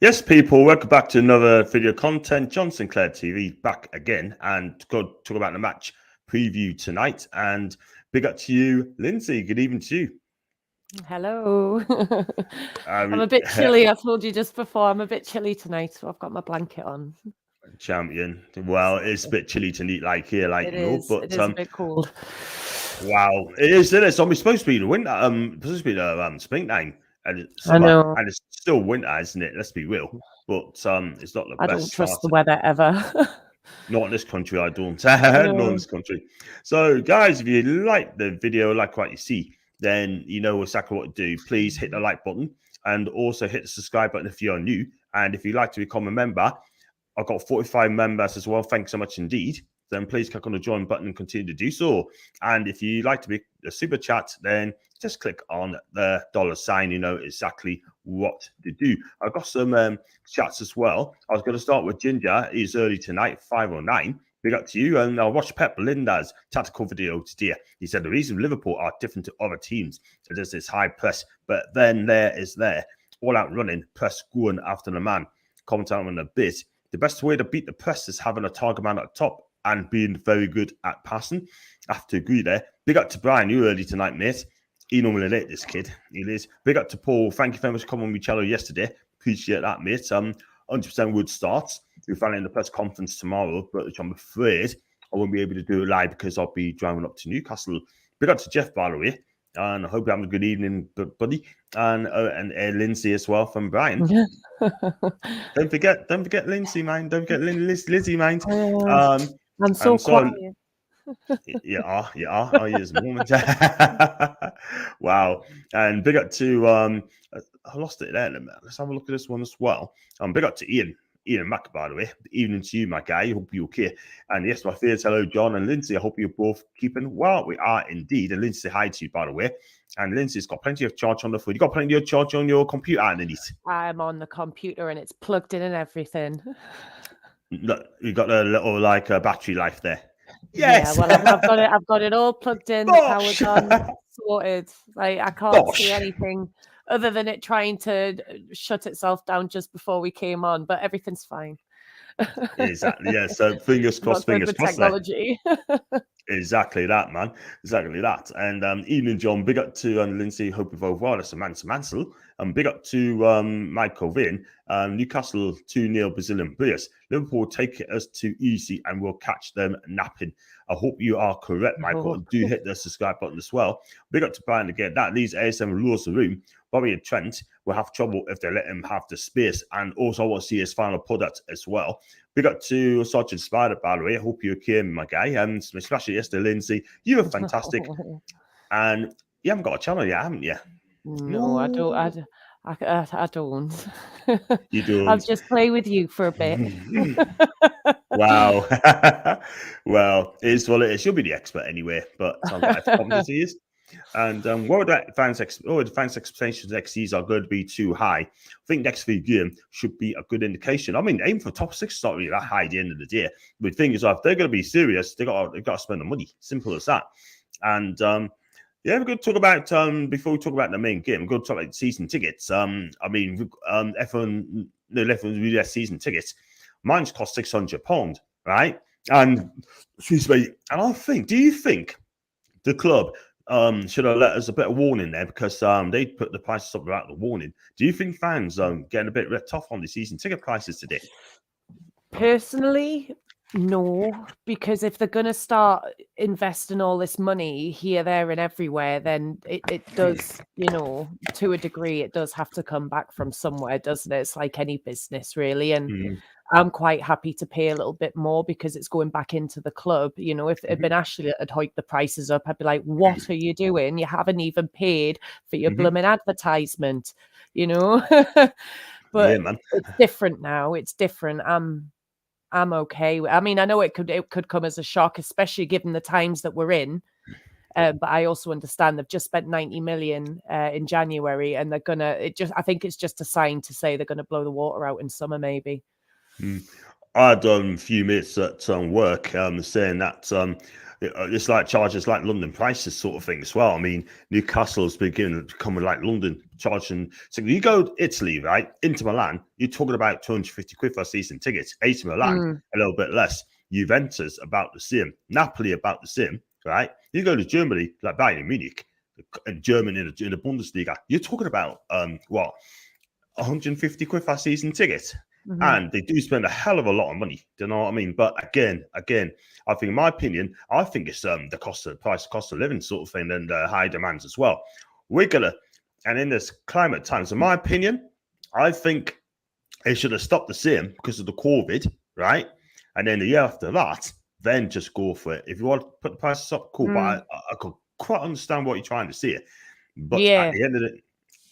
Yes, people, welcome back to another video content. John Sinclair TV back again and to go talk about the match preview tonight. And big up to you, Lindsay. Good evening to you. Hello. I'm a bit chilly. I told you just before, I'm a bit chilly tonight, so I've got my blanket on. Champion. Well, it's a bit chilly tonight, like here, like It you know, is. but It is a bit cold. wow, it is. It is. It's supposed to be the winter. Supposed to be the springtime and summer, I know. and it's still winter, isn't it? Let's be real. But it's not the I best don't trust start. the weather ever. Not in this country, I don't. No. Not in this country. So, guys, if you like the video, like what you see, then you know exactly what to do. Please hit the like button and also hit the subscribe button if you're new. And if you'd like to become a member, I've got 45 members as well. Thanks so much indeed. Then please click on the join button and continue to do so. And if you'd like to be a super chat, then just click on the $sign. You know exactly what to do. I've got some chats as well. I was going to start with Ginger. He's early tonight, 5:09. Big up to you. And I'll watch Pep Linda's tactical video today. He said the reason Liverpool are different to other teams is there's this high press, but then there all out running, press going after the man. Comment on a bit. The best way to beat the press is having a target man at the top and being very good at passing. I have to agree there. Big up to Brian. You early tonight, mate. He normally late, this kid. He is. Big up to Paul. Thank you very much for coming on my channel yesterday. Appreciate that, mate. 100% would start. We're finding the press conference tomorrow, but which I'm afraid I won't be able to do it live because I'll be driving up to Newcastle. Big up to Jeff, by the way. And I hope you're having a good evening, buddy. And Lindsay as well from Brian. Don't forget Lindsay, man. Don't forget Lizzie, man. I'm so quiet. You are. Oh, yes, moment. Wow. And big up to I lost it there. Let's have a look at this one as well. Big up to Ian Mack, by the way. Evening to you, my guy. Hope you're okay. And yes, my fears. Hello, John and Lindsay. I hope you're both keeping well. We are indeed. And Lindsay, hi to you, by the way. And Lindsay's got plenty of charge on the phone. You got plenty of charge on your computer, underneath. I'm on the computer and it's plugged in and everything. Look, you got a little battery life there. Yes. Yeah, well, I've got it all plugged in, powered on, sorted. Like I can't see anything other than it trying to shut itself down just before we came on, but everything's fine. Exactly. Yeah. So fingers crossed. Fingers crossed. Technology. Exactly that, man. Exactly that. And evening, John. Big up to Lindsay. Hope you're both well. That's a Mansell. And big up to Michael Vin. Newcastle 2-0 Brazilian Bears. Liverpool take us too easy and we'll catch them napping. I hope you are correct, Michael. Do hit the subscribe button as well. Big up to Brian again. That leaves ASM rules the room. Bobby and Trent will have trouble if they let him have the space. And also, I want to see his final product as well. Big up to Sergeant Spider, by the way. I hope you came, my guy. Especially yesterday, Lindsay. You were fantastic. And you haven't got a channel yet, haven't you? No, I don't. I don't. You don't. I'll just play with you for a bit. Wow. Well, it is what it is. You'll be the expert anyway, but competency is. And what would fans' expectations next season are going to be too high? I think next few games should be a good indication. I mean, aim for top 6 is not really that high at the end of the day. But the thing is, if they're going to be serious, they've got to spend the money. Simple as that. And yeah, we're going to talk about before we talk about the main game. We're going to talk about season tickets. I mean, everyone really has season tickets. Mine's cost £600, right? And excuse me. And I think, do you think the club should have let us a bit of warning there because they put the prices up without the warning? Do you think fans getting a bit ripped off on the season ticket prices today? Personally, no, because if they're going to start investing all this money here, there, and everywhere, then it does, to a degree, it does have to come back from somewhere, doesn't it? It's like any business, really. And I'm quite happy to pay a little bit more because it's going back into the club. If it had been Ashley that had hiked the prices up, I'd be like, what are you doing? You haven't even paid for your blooming advertisement, But yeah, it's different now. It's different. I'm okay. I mean, I know it could come as a shock, especially given the times that we're in. But I also understand they've just spent 90 million in January, and they're gonna. I think it's just a sign to say they're gonna blow the water out in summer, maybe. I had a few mates at work saying that it's like charges like London prices sort of thing as well. I mean, Newcastle's beginning to become like London charging. So you go to Italy, right? Into Milan, you're talking about 250 quid for a season ticket. AC Milan, a little bit less. Juventus, about the same. Napoli, about the same, right? You go to Germany, like Bayern Munich, German in the Bundesliga, you're talking about, 150 quid for a season ticket. And they do spend a hell of a lot of money. Do you know what I mean? But again, I think, in my opinion, I think it's the cost of living sort of thing, and high demands as well. We're gonna, and in this climate times, in my opinion, I think it should have stopped the same because of the COVID, right? And then the year after that, then just go for it. If you want to put the prices up, cool. But I could quite understand what you're trying to say. But at the end of it,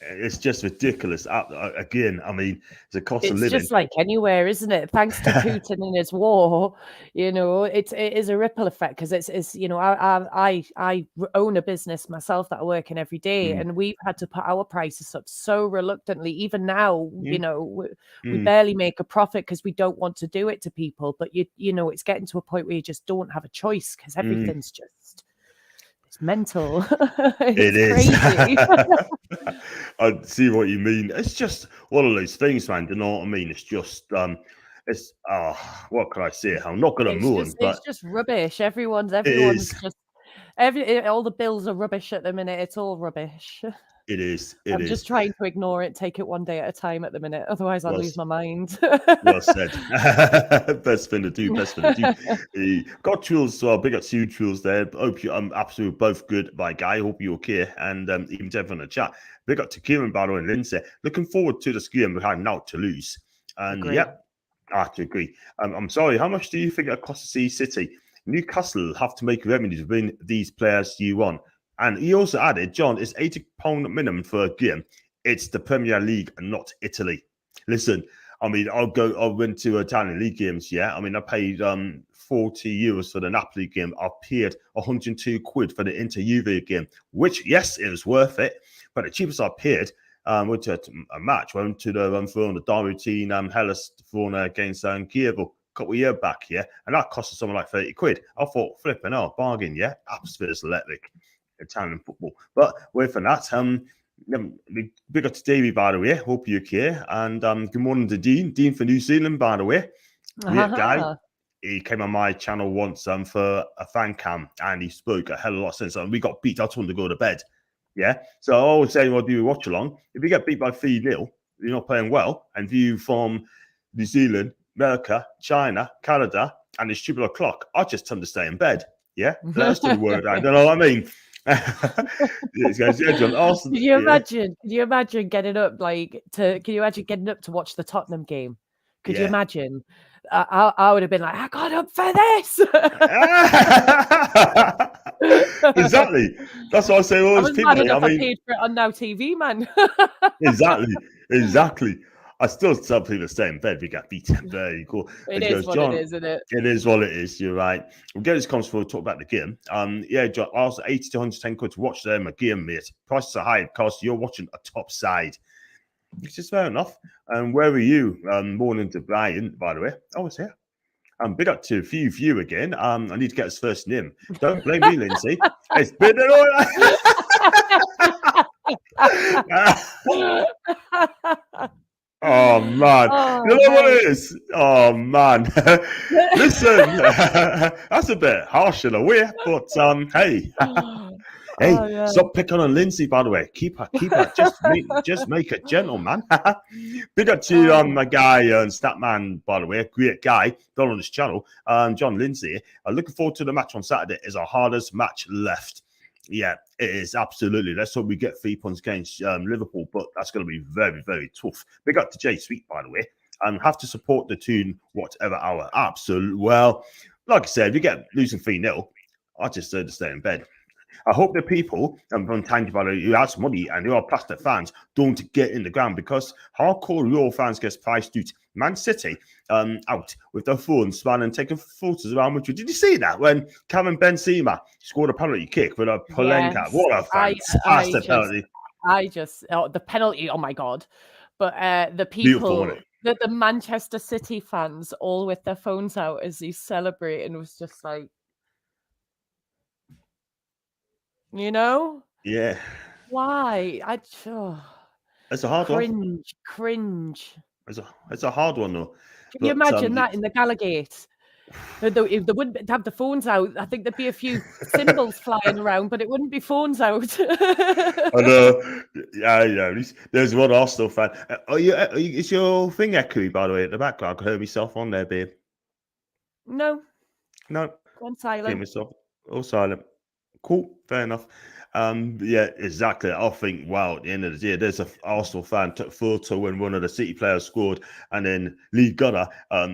it's just ridiculous. Again, I mean, the cost of living. It's just like anywhere, isn't it? Thanks to Putin and his war, it is a ripple effect, because it's I own a business myself that I work in every day, and we've had to put our prices up so reluctantly. Even now, we barely make a profit because we don't want to do it to people. But it's getting to a point where you just don't have a choice, because everything's just. It's mental. It's crazy. I see what you mean. It's just one of those things, man. Do you know what I mean? It's just, it's what can I say? I'm not going to mourn, but it's just rubbish. Everyone's just all the bills are rubbish at the minute. It's all rubbish. It is. I'm just trying to ignore it, take it one day at a time at the minute. Otherwise, I'll lose my mind. Well said. Best thing to do. Got Truls as well. Big up to you, Truls there. Hope you absolutely both good, my guy. Hope you're okay. And even Jeff in the chat. Big up to Kieran, Barrow, and Lindsay. Looking forward to the game behind now to lose. And I have to agree. I'm sorry. How much do you think it costs to see City? Newcastle have to make revenue to win these players you want. And he also added, John, it's £80 minimum for a game. It's the Premier League and not Italy. Listen, I mean, I went to Italian League games, yeah. I mean, I paid €40 for the Napoli game. I paid 102 quid for the Inter Juve game, which, yes, it was worth it. But the cheapest I paid, went to a match. Went to the for the routine Hellas for against Kiev a couple of years back, yeah. And that cost us something like 30 quid. I thought, flipping out, bargain, yeah. Atmosphere's electric. Italian football. But away from that, big up to Davey, by the way. Hope you're okay. And good morning to Dean for New Zealand, by the way. Great guy. He came on my channel once for a fan cam, and he spoke a hell of a lot of sense. And we got beat. I told him to go to bed. Yeah. So I always say, what do you watch along? If you get beat by 3-0, you're not playing well. And you from New Zealand, America, China, Canada, and it's stupid o'clock, I just tend to stay in bed. Yeah. That's the word. I don't know what I mean. Can you imagine getting up to watch the Tottenham game? Could you imagine? I would have been like, I got up for this. Exactly. That's what I say. All those people. I paid for it on Now TV, man. Exactly. I still tell people to stay in bed. We get beaten. Very cool. It is what it is, isn't it? It is what it is. You're right. We'll get this comes before we talk about the game. John, also 80 to 110 quid to watch them a game, mate. Prices are high because you're watching a top side. Which is fair enough. And where were you? Morning to Brian, by the way. I was here. Big up to Few again. I need to get his first name. Don't blame me, Lindsay. It's been an all. Oh man, you know what it is? Oh man, listen, that's a bit harsh in a way, but hey, stop picking on Lindsay. By the way, keep her. Just make her gentle, man. Big up to my guy Statman. By the way, great guy. Done on his channel. John Lindsay. Looking forward to the match on Saturday. Is our hardest match left. Yeah, it is absolutely. Let's hope we get 3 points against Liverpool, but that's going to be very, very tough. Big up to Jay Sweet, by the way, and have to support the tune whatever hour. Absolutely. Well, like I said, if you get losing 3-0, I just to stay in bed. I hope the people from Tangible who has money and who are plastic fans don't get in the ground, because hardcore real fans get priced out. Man City out with their phones and taking photos around Madrid. Did you see that when Kevin Benzema scored a penalty kick with a Polenka? Yes, what a fantastic penalty! The penalty. Oh my god! But the people the Manchester City fans all with their phones out as he's celebrating was just like, you know, Yeah, why? it's a hard one. Cringe. It's a hard one though. Can you But imagine that in the Gallagate? If they wouldn't have the phones out, I think there'd be a few symbols flying around, but it wouldn't be phones out. I know. Yeah. There's one Arsenal fan. Is your thing echoey, by the way, at the background? I can hear myself on there, babe. No, No, gone hear silent. myself. All silent. Cool, fair enough. Yeah, exactly. I think, wow, at the end of the day, there's a Arsenal fan took photo when one of the City players scored, and then Lee Gunner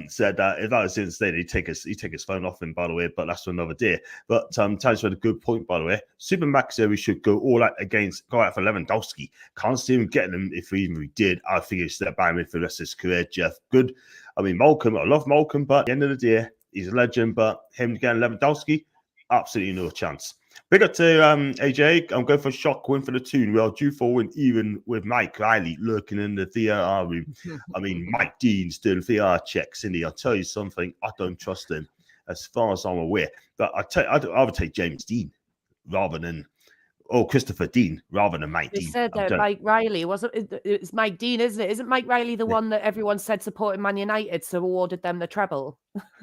said that if that was instead, he'd take his phone off him, by the way, but that's for another day. But Ty's had a good point, by the way. Supermax said we should go all out for Lewandowski. Can't see him getting him if we did. I think he'd step by him for the rest of his career, Jeff. Good. I mean, Malcolm, I love Malcolm, but at the end of the day, he's a legend, but him getting Lewandowski, absolutely no chance. Big up to AJ. I'm going for a shock win for the Toon. We are due for a win, even with Mike Riley lurking in the VAR room. I mean, Mike Dean's doing VAR checks, and I'll tell you something, I don't trust him as far as I'm aware. But I would take James Dean rather than Christopher Dean rather than Mike They Dean. said that Mike Riley it's Mike Dean, isn't it? Isn't Mike Riley the one that everyone said supported Man United, so awarded them the treble?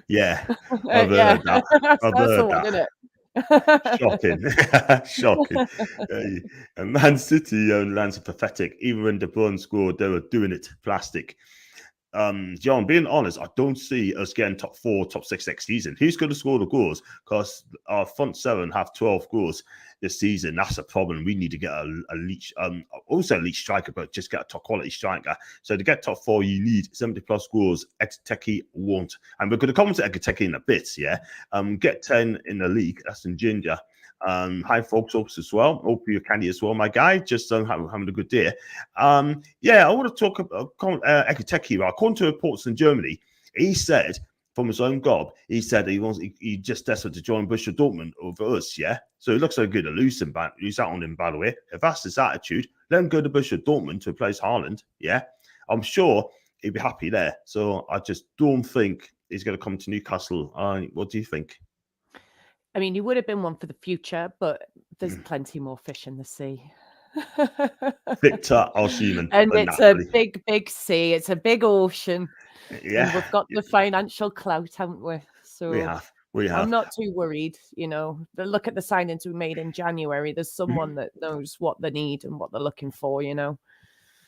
Yeah, I've heard that. I've heard that. Isn't it? Shocking. And Man City lands are pathetic. Even when De Bruyne scored, they were doing it plastic. John, being honest, I don't see us getting top 4, top 6 next season. Who's going to score the goals? Because our front 7 have 12 goals this season. That's a problem. We need to get a leech, also a leech striker, but just get a top quality striker. So to get top 4, you need 70 plus goals. Ekiteke won't. And we're going to come to Ekiteke in a bit, yeah? Get 10 in the league. That's in ginger. Hi, folks, as well. Hope you're candy as well, my guy. Just having a good day. Yeah, I want to talk about Ekiteke. According to reports in Germany, he said from his own gob, he said he just desperate to join Borussia Dortmund over us. Yeah, so it looks so good to lose out on him. By the way, if that's his attitude, let him go to Borussia Dortmund to replace Haaland. Yeah, I'm sure he'd be happy there. So I just don't think he's going to come to Newcastle. What do you think? I mean, you would have been one for the future, but there's plenty more fish in the sea. Victor Osimhen. And it's a big sea. It's a big ocean. Yeah. And we've got the financial clout, haven't we? So we have. I'm not too worried, Look at the signings we made in January. There's someone that knows what they need and what they're looking for,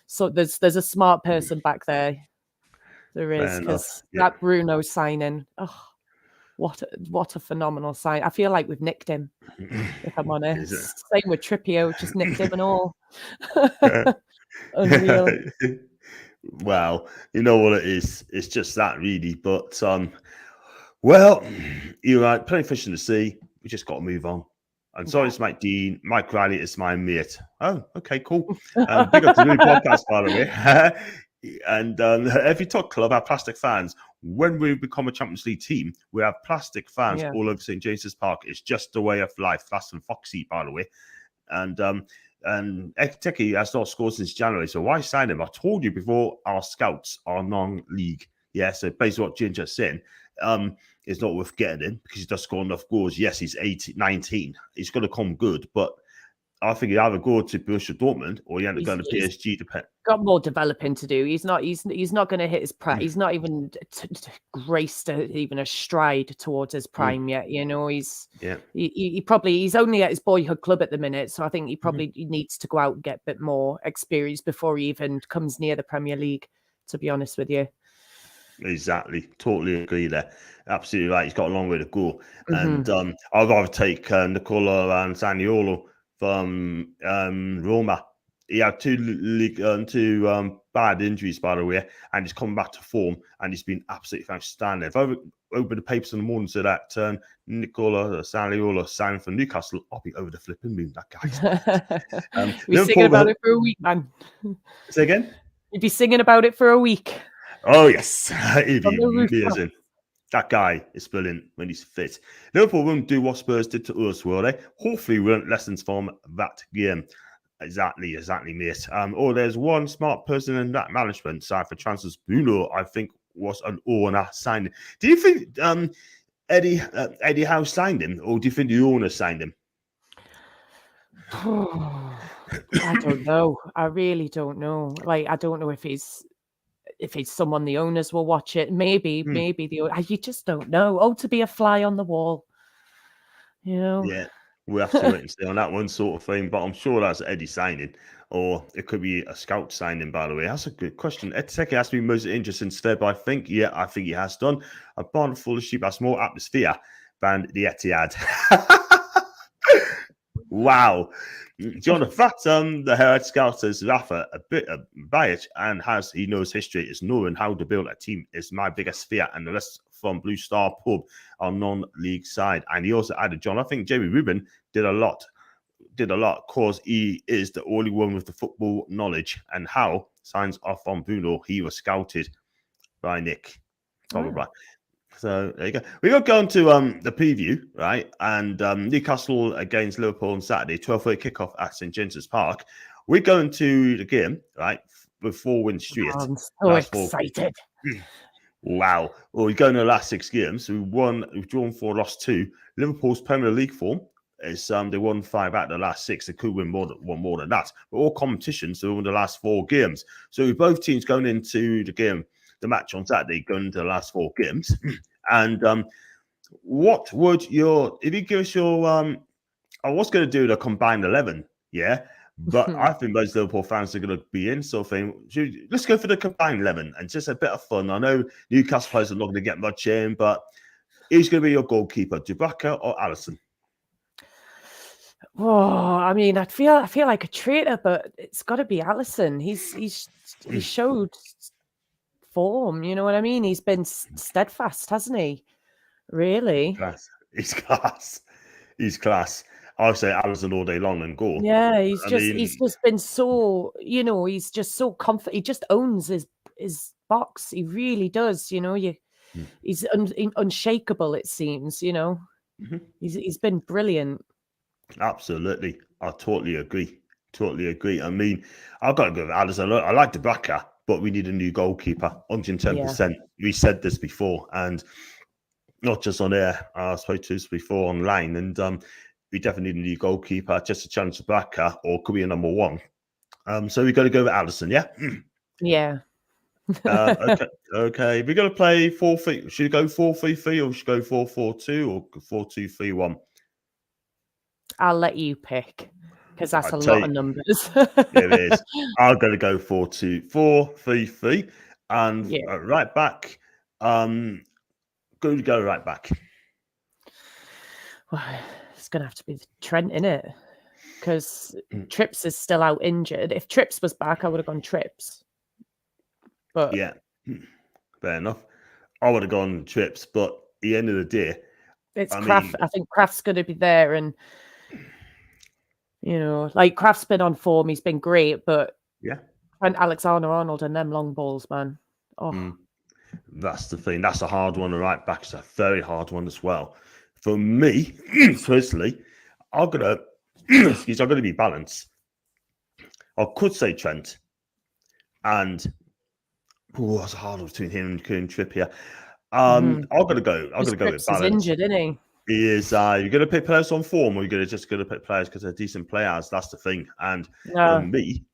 So there's a smart person back there. There is, because that Bruno signing, what a phenomenal sign. I feel like we've nicked him, if I'm honest. Same with Trippier, we just nicked him and all. Unreal. Wow, you know what it is? It's just that, really. But well, you're right. Plenty of fish in the sea. We just got to move on. And sorry, it's Mike Dean. Mike Riley is my mate. Oh, okay, cool. Big up to the new podcast, by the way. And every top club have plastic fans. When we become a Champions League team, we have plastic fans all over St. James's Park. It's just the way of life. That's from Foxy, by the way. And Ekiteke has not scored since January, so why sign him? I told you before, our scouts are non-league. Yeah, so basically what Ginger's saying, it's not worth getting him because he does score enough goals. Yes, he's 19. He's going to come good, but I think he either go to Borussia Dortmund or he end up going to PSG. Got more developing to do. He's not going to hit his prime. He's not even graced even a stride towards his prime yet. He's he's only at his boyhood club at the minute, so I think he probably needs to go out and get a bit more experience before he even comes near the Premier League. To be honest with you. Exactly, totally agree there. Absolutely right. He's got a long way to go, and I'd rather take Nicola and Zaniolo from Roma. He had two bad injuries, by the way, and he's come back to form, and he's been absolutely outstanding. If I open the papers in the morning so that Nicola Zaniolo signed for Newcastle, I'll be over the flipping moon. That guy's You'd be singing about it for a week, man. Say again? You'd be singing about it for a week. Oh, yes. He'd be amazing. That guy is brilliant when he's fit. Liverpool won't do what Spurs did to us, will they? Hopefully we learn lessons from that game. Exactly, mate. There's one smart person in that management side for transfers. Bruno, I think, was an owner signing. Do you think Eddie Howe signed him, or do you think the owner signed him? I don't know. I really don't know. Like, I don't know if he's someone the owners will watch it. Maybe you just don't know. Oh, to be a fly on the wall, you know. Yeah, we have to wait and see on that one sort of thing. But I'm sure that's Eddie signing, or it could be a scout signing. By the way, that's a good question. Ed Teke has to be most interesting instead, but I think he has done. A barn full of sheep has more atmosphere than the Etihad. Wow. John, the fact the head scout says Rafa a bit biased and he knows history is knowing how to build a team is my biggest fear, and the rest from Blue Star Pub are non-league side. And he also added, John, I think Jamie Rubin did a lot because he is the only one with the football knowledge, and how signs off on Bruno, he was scouted by Nick. Probably. Oh. So there you go. We got going to the preview, right? And Newcastle against Liverpool on Saturday, 12:30 kickoff at St James's Park. We're going to the game, right, with 4 wins straight. Oh, I'm so excited. Wow. Well, we're going to the last 6 games. We've drawn 4, lost 2. Liverpool's Premier League form is they won 5 out of the last 6. They could win one more than that. But all competitions, they won the last 4 games. So both teams going into the match on Saturday, going into the last 4 games. And what would if you give us your I was going to do the combined 11, yeah, but I think most Liverpool fans are going to be in, so let's go for the combined 11 and just a bit of fun. I know Newcastle players are not going to get much in, but who's going to be your goalkeeper, Dubravka or Alisson? Oh, I mean, I feel like a traitor, but it's got to be Alisson. He showed form, you know what I mean? He's been steadfast, hasn't he? Really? He's class. He's class. I'll say Alisson all day long and goal. Yeah, he's just been so, he's just so confident. He just owns his box. He really does. He's unshakable. It seems. Mm-hmm. He's been brilliant. Absolutely, I totally agree. I mean, I've got to go with Alisson. I like the backer, but we need a new goalkeeper. 110%. Yeah. We said this before, and not just on air. I spoke to this before online, and we definitely need a new goalkeeper, just a chance of backer, or could be a number 1. So we got to go with Alisson, yeah? Yeah. Okay. We're going to play 4-3. Should we go 4-3-3 or should we go 4-4-2 or 4-2-3-1? I'll let you pick, because that's a lot of numbers. It is. I'm going to go 4-2-4-3-3, and right back. Going to go right back. Well, it's going to have to be Trent, innit? Because Trips is still out injured. If Trips was back, I would have gone Trips. But yeah, fair enough. I would have gone Trips, but at the end of the day, it's Kraft. I think Kraft's going to be there, and like Kraft's been on form. He's been great, but and Alexander-Arnold and them long balls, man. Oh. That's the thing. That's a hard one. The right back is a very hard one as well. For me, personally, I'm gonna be balanced. I could say Trent, and it's a hard one between him and Trippier. I'm gonna go with balance. He's injured, isn't he? He is. You're gonna pick players on form, or you're gonna pick players because they're decent players. That's the thing. And for me,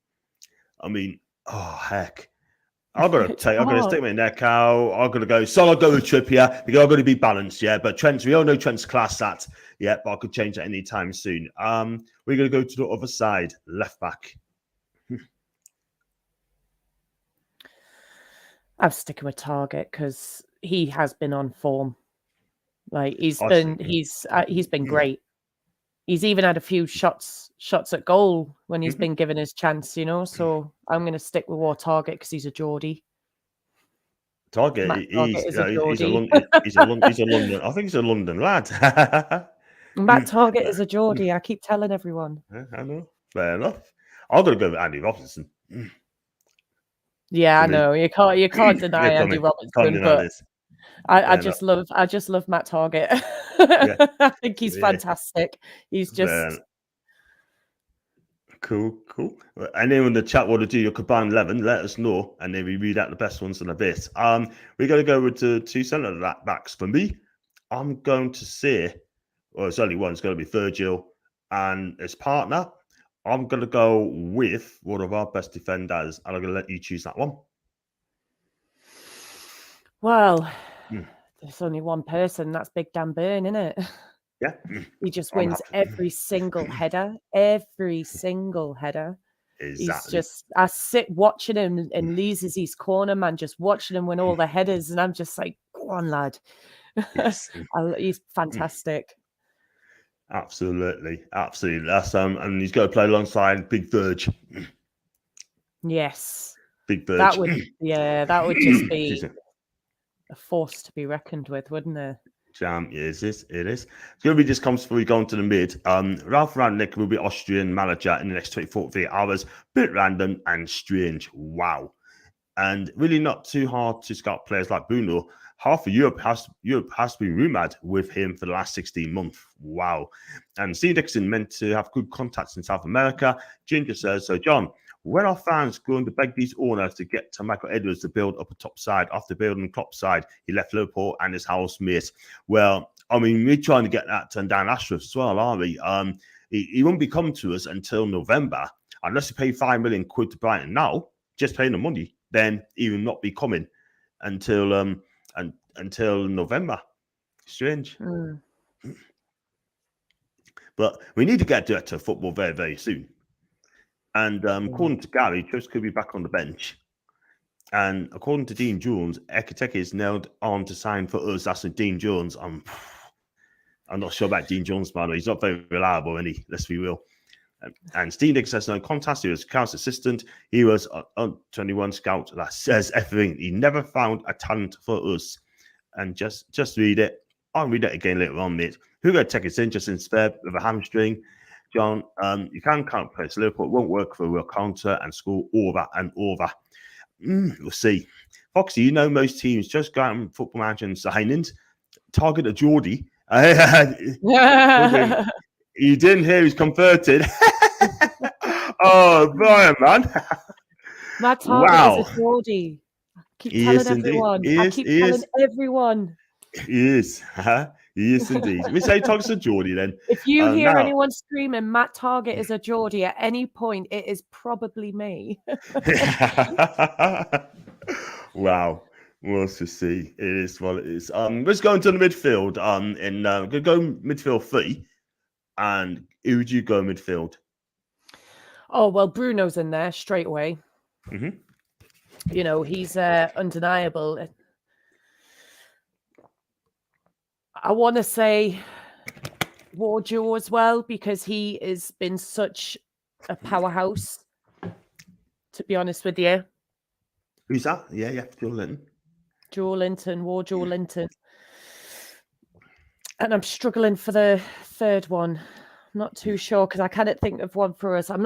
I mean, heck. I'm gonna stick my neck out. I'm gonna go. So I'll go with Trippier because I'm gonna be balanced, yeah. But we all know Trent's class that, yeah. But I could change that anytime soon. We're gonna go to the other side, left back. I'm sticking with Target because he has been on form. Like he's been great. He's even had a few shots at goal when he's been given his chance, So I'm going to stick with War Target because he's a Geordie. Target, he's a London. I think he's a London lad. Matt Target is a Geordie. I keep telling everyone. I know. Fair enough. I'm going to go with Andy Robertson. Yeah, I know. You can't deny Andy Robertson, but I just love Matt Target. I think he's fantastic. He's just Cool. Anyone in the chat want to do your combined 11, let us know, and then we read out the best ones in a bit. We're going to go with the two centre backs. For me, I'm going to say, well, it's only one. It's going to be Virgil and his partner. I'm going to go with one of our best defenders, and I'm going to let you choose that one. Well, there's only one person. That's Big Dan Burn, isn't it? Yeah. He just wins every single header. Every single header. Exactly. He's just, I sit watching him and loses his corner, man, just watching him win all the headers. And I'm just like, go on, lad. Yes. He's fantastic. Absolutely. That's and he's got to play alongside Big Verge. Yes. Big Verge. That would just be a force to be reckoned with, wouldn't it? Jam, it is. It's going to be just comes before we go into the mid. Ralph Rangnick will be Austrian manager in the next 24 hours. Bit random and strange. Wow. And really not too hard to scout players like Bruno. Half of Europe has been rumoured with him for the last 16 months. Wow. And Steve Dixon meant to have good contacts in South America. Ginger says, so John, when are fans going to beg these owners to get to Michael Edwards to build up a top side after building Klopp's side? He left Liverpool and his housemate. Well, I mean, we're trying to get that turned down Astros as well, aren't we? He won't be coming to us until November. Unless you pay £5 million to Brighton now, just paying the money, then he will not be coming until November. Strange. But we need to get director of football very, very soon. And according to Gary, Trust could be back on the bench. And according to Dean Jones, Ekiteke is nailed on to sign for us. That's with Dean Jones. I'm not sure about Dean Jones, by the way. He's not very reliable, any. Let's be real. And Steve Dix says no contest. He was Scout's assistant. He was on 21 Scout. That says everything. He never found a talent for us. And just read it. I'll read it again later on, mate. Hugo Tech is interested in spare with a hamstring. John, you can count players. Liverpool won't work for a real counter and score over and over. We'll see. Foxy, you know most teams just go out and football manager and signings. Target a Geordie. You didn't hear he's converted. Oh, Brian, man. My target is a Geordie. I keep telling everyone. I keep telling everyone. He is. He is indeed. We say Target's a Geordie then. If you hear anyone screaming, Matt Target is a Geordie at any point, it is probably me. Wow. We'll just see. It is what it is. Let's go into the midfield. We're going to go midfield 3. And who would you go midfield? Oh, well, Bruno's in there straight away. Mm-hmm. You know, he's undeniable. I want to say Warjo as well, because he has been such a powerhouse, to be honest with you. Who's that? Yeah, Joe Linton. Warjo Linton. And I'm struggling for the third one. I'm not too sure because I cannot think of one for us. I'm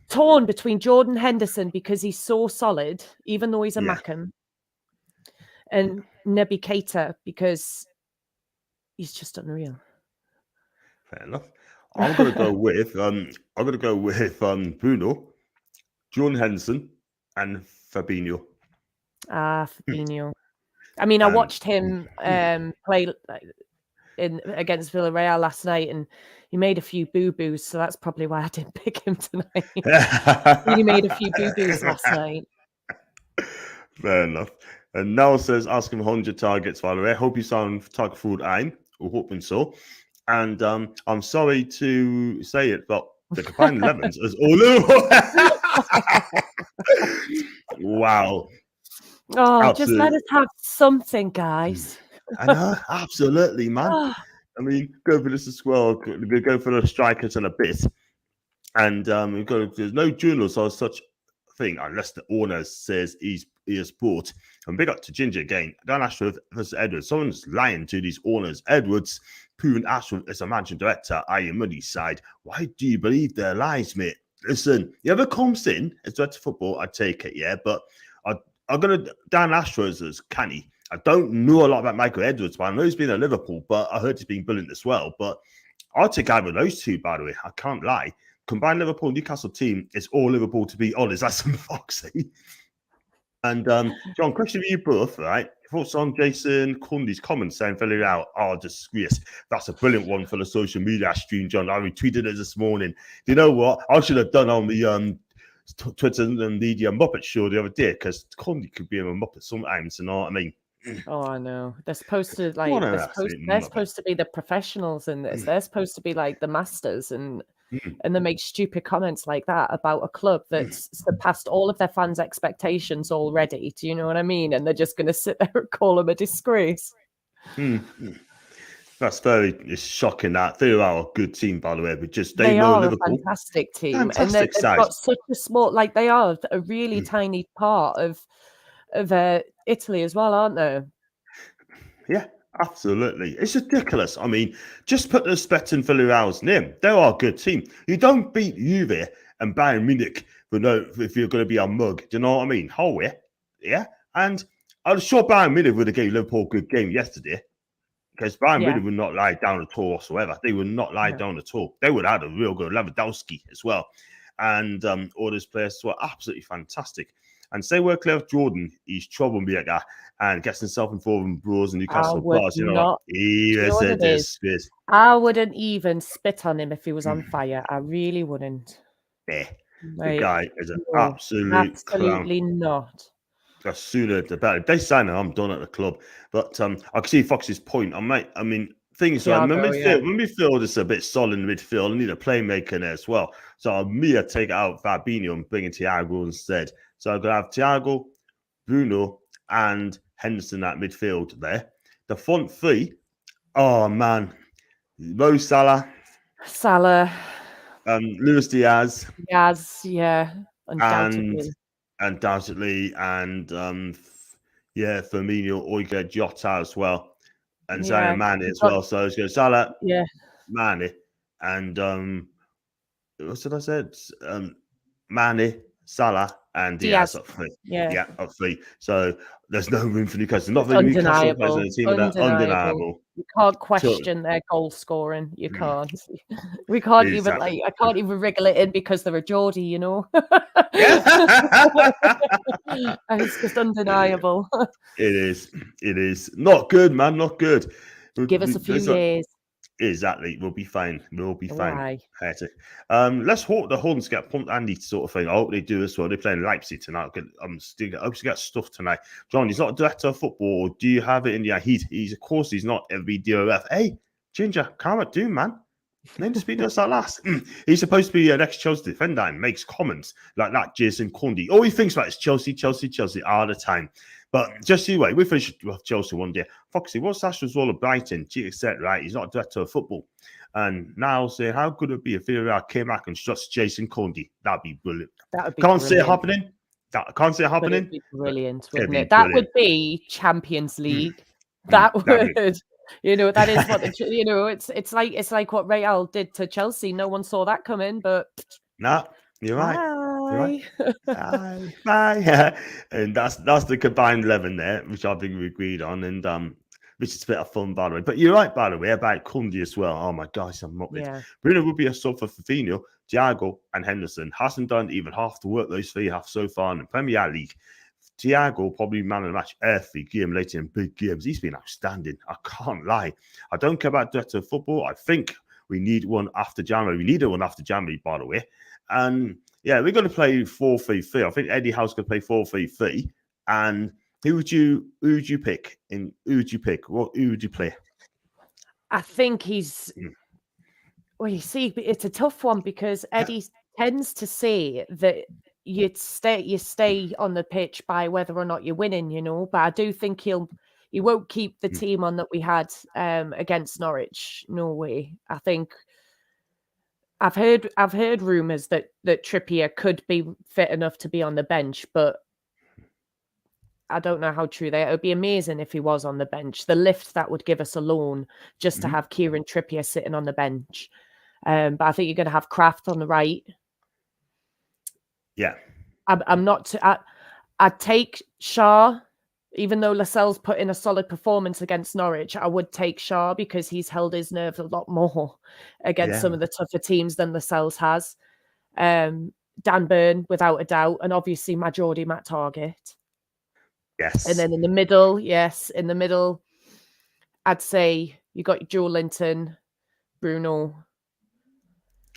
torn between Jordan Henderson because he's so solid, even though he's a Mackham, and Nebi Keita because he's just unreal. Fair enough. I'm gonna go with Bruno, Jordan Henderson, and Fabinho. Fabinho. I mean, I watched him play against Villarreal last night, and he made a few boo-boos, so that's probably why I didn't pick him tonight. He made a few boo-boos last night. Fair enough. And Noel says, ask him 100 targets, by the way. I hope you sound target food I'm. We're hoping so. And I'm sorry to say it, but the combined 11s is all over. Wow. Oh, absolutely. Just let us have something, guys. I know, absolutely, man. I mean, go for this as well. We go for the strikers in a bit. And there's no journals or such thing unless the owner says he has bought. And big up to Ginger again. Dan Ashworth versus Edwards. Someone's lying to these owners. Edwards proven Ashworth is a managing director, i.e. money side. Why do you believe their lies, mate? Listen, you ever comes in as director of football, I take it, yeah, but I'm going to Dan Ashworth as canny. I don't know a lot about Michael Edwards, but I know he's been at Liverpool, but I heard he's been brilliant as well. But I'll take either of those two, by the way. I can't lie. Combined Liverpool Newcastle team is all Liverpool, to be honest. That's some Foxy. And John, question for you both, right? Thoughts on Jason Cundy's comment saying Villarreal are disgrace. That's a brilliant one for the social media stream, John. I retweeted it this morning. You know what? I should have done on the Twitter and the Muppet show the other day, because Cundy could be a Muppet sometimes, you know what I mean? Oh, I know. They're supposed to What an they're absolute supposed to be the professionals in this. They're supposed to be like the masters, and Mm. they make stupid comments like that about a club that's surpassed all of their fans' expectations already. Do you know what I mean? And they're just going to sit there and call them a disgrace. That's it's shocking. That they are a good team, by the way, but just They know are Liverpool. a fantastic team, Fantastic and they've size. got such a small, like they are a really tiny part of Italy as well, aren't they? Yeah, absolutely. It's ridiculous. I mean, just put the respect in Villarreal's name. They are a good team. You don't beat Juve and Bayern Munich if you're going to be a mug. Do you know what I mean? Yeah. And I'm sure Bayern Munich would have gave Liverpool a good game yesterday, because Bayern Munich would not lie down at all whatsoever. They would not lie down at all. They would have had a real good Lewandowski as well. And all those players were absolutely fantastic. And say we're clear of Jordan, he's troublemaker and gets himself involved in bros and Newcastle bars. You know what? He is a disgrace. I wouldn't even spit on him if he was on fire. I really wouldn't. Yeah. The guy is an absolute absolutely clown. Not. The sooner the better. If they sign him, I'm done at the club. But I can see Fox's point. I mean, things like midfield is a bit solid in the midfield. I need a playmaker there as well. So I'd take out Fabinho and bring in Thiago instead. So I'm gonna have Thiago, Bruno, and Henderson at midfield there. The front three, oh man, Mo Salah, Luis Diaz, undoubtedly, and Firmino, Oiga, Jota as well, and Zayn Mane as well. So it's going Salah, Mane, and what did I say? Mane, Salah, and Diaz up three. Yeah, up three. So there's no room for Newcastle. Not very Newcastle players in the team. Undeniable. You can't question their goal scoring. You can't. We can't even I can't even wriggle it in because they're a Geordie, you know. And it's just undeniable. It is. Not good, man. Not good. Give us a few years. Exactly. We'll be fine. Let's hope the Huns get pumped Andy sort of thing. I hope they do as well. They're playing Leipzig tonight. I'm still hope to get stuff tonight. John, he's not a director of football. Do you have it in your he's of course he's not every DOF. Hey, Ginger, calm it down, man. Name the speed us at last. He's supposed to be an ex-Chelsea defender and makes comments like that. Jason Cundy. All he thinks about is Chelsea all the time. But just you wait, we finished with Chelsea one day. Foxy, what's Ashton's role of Brighton? She said, right, he's not a director of football. And now saying, how could it be if Villarreal came back and struts Jason Cundy? That'd be brilliant. Can't see it happening. It'd be brilliant, wouldn't it? That would be Champions League. That would. You know, that is what it's like what Real did to Chelsea. No one saw that coming, but you're right. Bye. And that's the combined 11 there, which I think we agreed on, and which is a bit of fun, by the way. But you're right, by the way, about Cundy as well. Oh my gosh, I'm not. Bruno would be a sub for Fabinho, Thiago, and Henderson. Hasn't done even half the work those three have so far in the Premier League. Thiago, probably man of the match every game later in big games. He's been outstanding. I can't lie. I don't care about director of football. I think we need one after January. We needed one after January, by the way. And we're going to play 4-3-3. I think Eddie Howe's going to play 4-3-3. And who would you pick? Who would you play? I think he's. Well, you see, it's a tough one because Eddie tends to say that you stay on the pitch by whether or not you're winning, you know. But I do think he won't keep the team on that we had against Norwich. No way. I think I've heard rumors that Trippier could be fit enough to be on the bench, but I don't know how true they are. It would be amazing if he was on the bench. The lift that would give us alone just to have Kieran Trippier sitting on the bench. But I think you're going to have Kraft on the right. Yeah. I'm not. I'd take Shaw Even though Lascelles put in a solid performance against Norwich, I would take Shaw because he's held his nerve a lot more against some of the tougher teams than Lascelles has. Dan Burn, without a doubt, and obviously my Geordie, Matt Target. Yes. And then in the middle, I'd say you got Joe Linton, Bruno.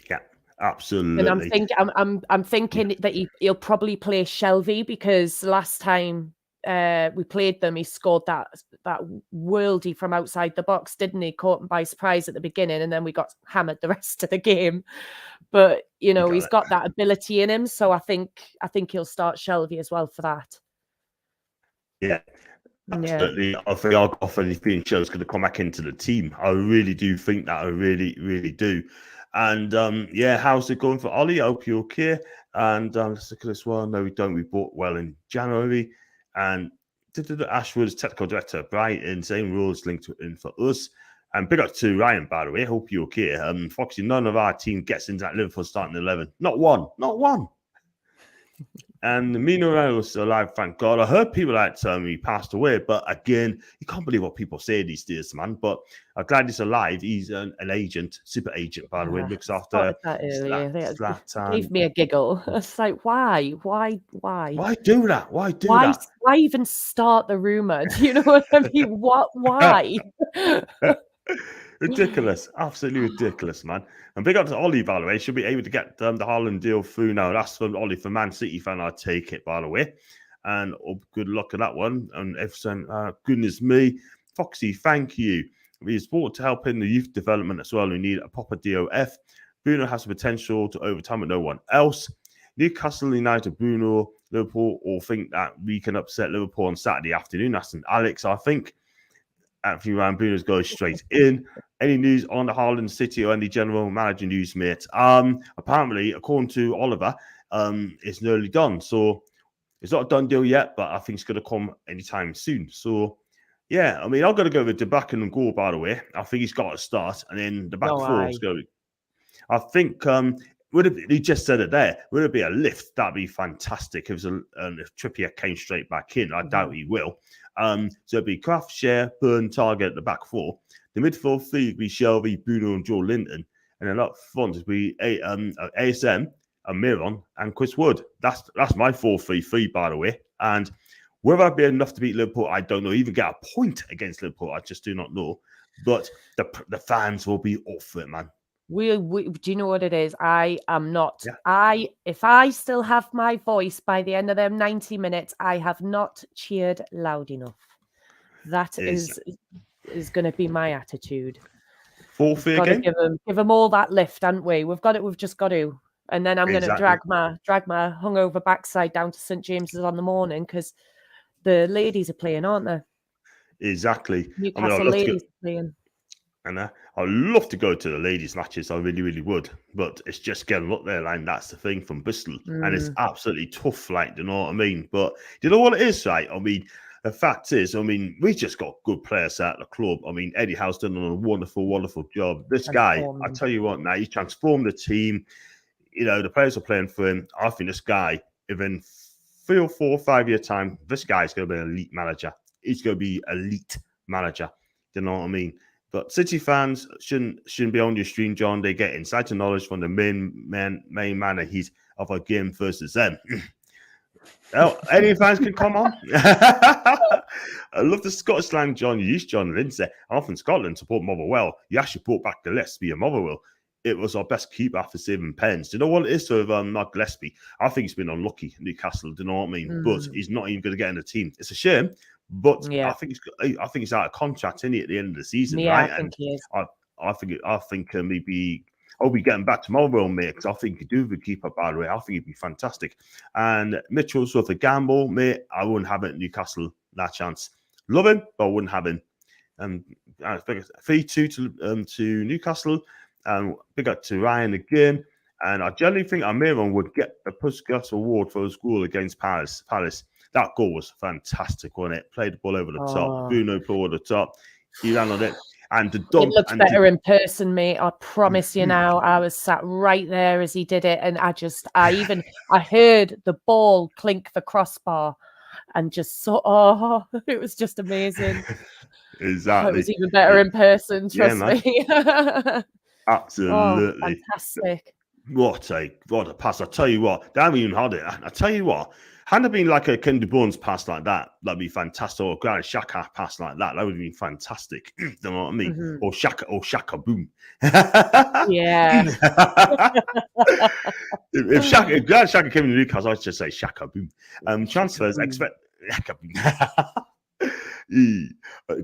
Yeah, absolutely. And I'm thinking that he'll probably play Shelvey because last time we played them, he scored that worldie from outside the box, didn't he? Caught him by surprise at the beginning, and then we got hammered the rest of the game. But he's got that ability in him, so I think he'll start Shelvey as well for that. Yeah, absolutely. I think I'll go off any feeling Shelvey's going to come back into the team. I really do think that. I really, really do. And how's it going for Ollie? I hope you're okay. And let's look at this one. No, we don't. We bought well in January. And Ashwood's technical director, Brighton, same rules linked in for us. And big up to Ryan, by the way. Hope you're okay. Foxy, none of our team gets into that Liverpool starting 11. Not one. And Mino was still alive, thank God. I heard people that he passed away, but again, you can't believe what people say these days, man. But I'm glad he's alive. He's an agent, super agent, by the way. Looks after that. Gave me a giggle. It's like, why? Why do that? Why even start the rumor? Do you know what I mean? Why? Ridiculous, absolutely ridiculous, man. And big up to Ollie, by the way. Should be able to get the Haaland deal through now. That's from Ollie, for Man City fan. I take it, by the way. And good luck at that one. And everything, goodness me, Foxy, thank you. We support to help in the youth development as well. We need a proper DOF. Bruno has the potential to overtime with no one else. Newcastle United, Bruno, Liverpool all think that we can upset Liverpool on Saturday afternoon. That's an Alex, I think. Anthony Bruno's going straight in. Any news on the Haaland City or any general manager news, mate? Apparently, according to Oliver, it's nearly done. So it's not a done deal yet, but I think it's going to come anytime soon. So yeah, I mean, I'm going to go with the back and goal, by the way. I think he's got to start, and then the back four is going. I think he just said it there. Would it be a lift? That'd be fantastic. If Trippier came straight back in, I doubt he will. So it'd be Kraft, Share, Burn, Target at the back four. The midfield three would be Shelvey, Bruno, and Joe Linton. And then up front would be ASM, Miron, and Chris Wood. That's my 4-3-3, by the way. And whether I'd be enough to beat Liverpool, I don't know. Even get a point against Liverpool, I just do not know. But the fans will be up for it, man. We do you know what it is? I am not. Yeah. If I still have my voice by the end of them 90 minutes, I have not cheered loud enough. That is going to be my attitude. 4-3 again. Give them all that lift, haven't we? We've just got to. And then I'm going to drag my hungover backside down to St James's on the morning because the ladies are playing, aren't they? Exactly. Newcastle ladies are playing. And I'd love to go to the ladies' matches. I really, really would. But it's just getting up there, like, that's the thing from Bristol. And it's absolutely tough, like, you know what I mean? But you know what it is, right? I mean, the fact is, I mean, we just got good players at the club. I mean, Eddie Howe's done a wonderful, wonderful job. This guy, I tell you what, now, he's transformed the team. You know, the players are playing for him. I think this guy, in 3 or 4 or 5 year time, this guy's going to be an elite manager. He's going to be elite manager. You know what I mean? But City fans shouldn't be on your stream, John. They get insider knowledge from the main man of our game versus them. Well, any fans can come on. I love the Scottish slang, John. You used John Lindsay. I'm from Scotland, support Motherwell. You actually brought back Gillespie and Motherwell. It was our best keeper after 7 pens. Do you know what it is with Mark Gillespie? I think he's been unlucky in Newcastle. Do you know what I mean? But he's not even going to get in the team. It's a shame. But I think he's out of contract, isn't he, at the end of the season, right? I think he is. I think maybe I'll be getting back to Motherwell, mate, because I think he do the keeper, by the way. I think he'd be fantastic. And Mitchell's worth a gamble, mate. I wouldn't have it at Newcastle, that chance. Love him, but I wouldn't have him. 3-2 to Newcastle. Big up to Ryan again. And I generally think Almiron would get a Puskas award for his goal against Palace. That goal was fantastic, wasn't it? Played the ball over the top. Bruno put over the top. He ran on it. And the dunk. It looks better in person, mate. I promise you now. I was sat right there as he did it. And I heard the ball clink the crossbar. and just it was just amazing. Exactly. It was even better in person, trust me. Absolutely. Fantastic. What a pass. I tell you what, they haven't even had it. I tell you what, had it been like a Kennedy Bones pass like that'd be fantastic. Or a Granit Xhaka pass like that would have been fantastic. You know what I mean? Mm-hmm. Or Xhaka boom. Yeah. if Granit Xhaka came to Newcastle, I'd just say Xhaka boom. Transfers expect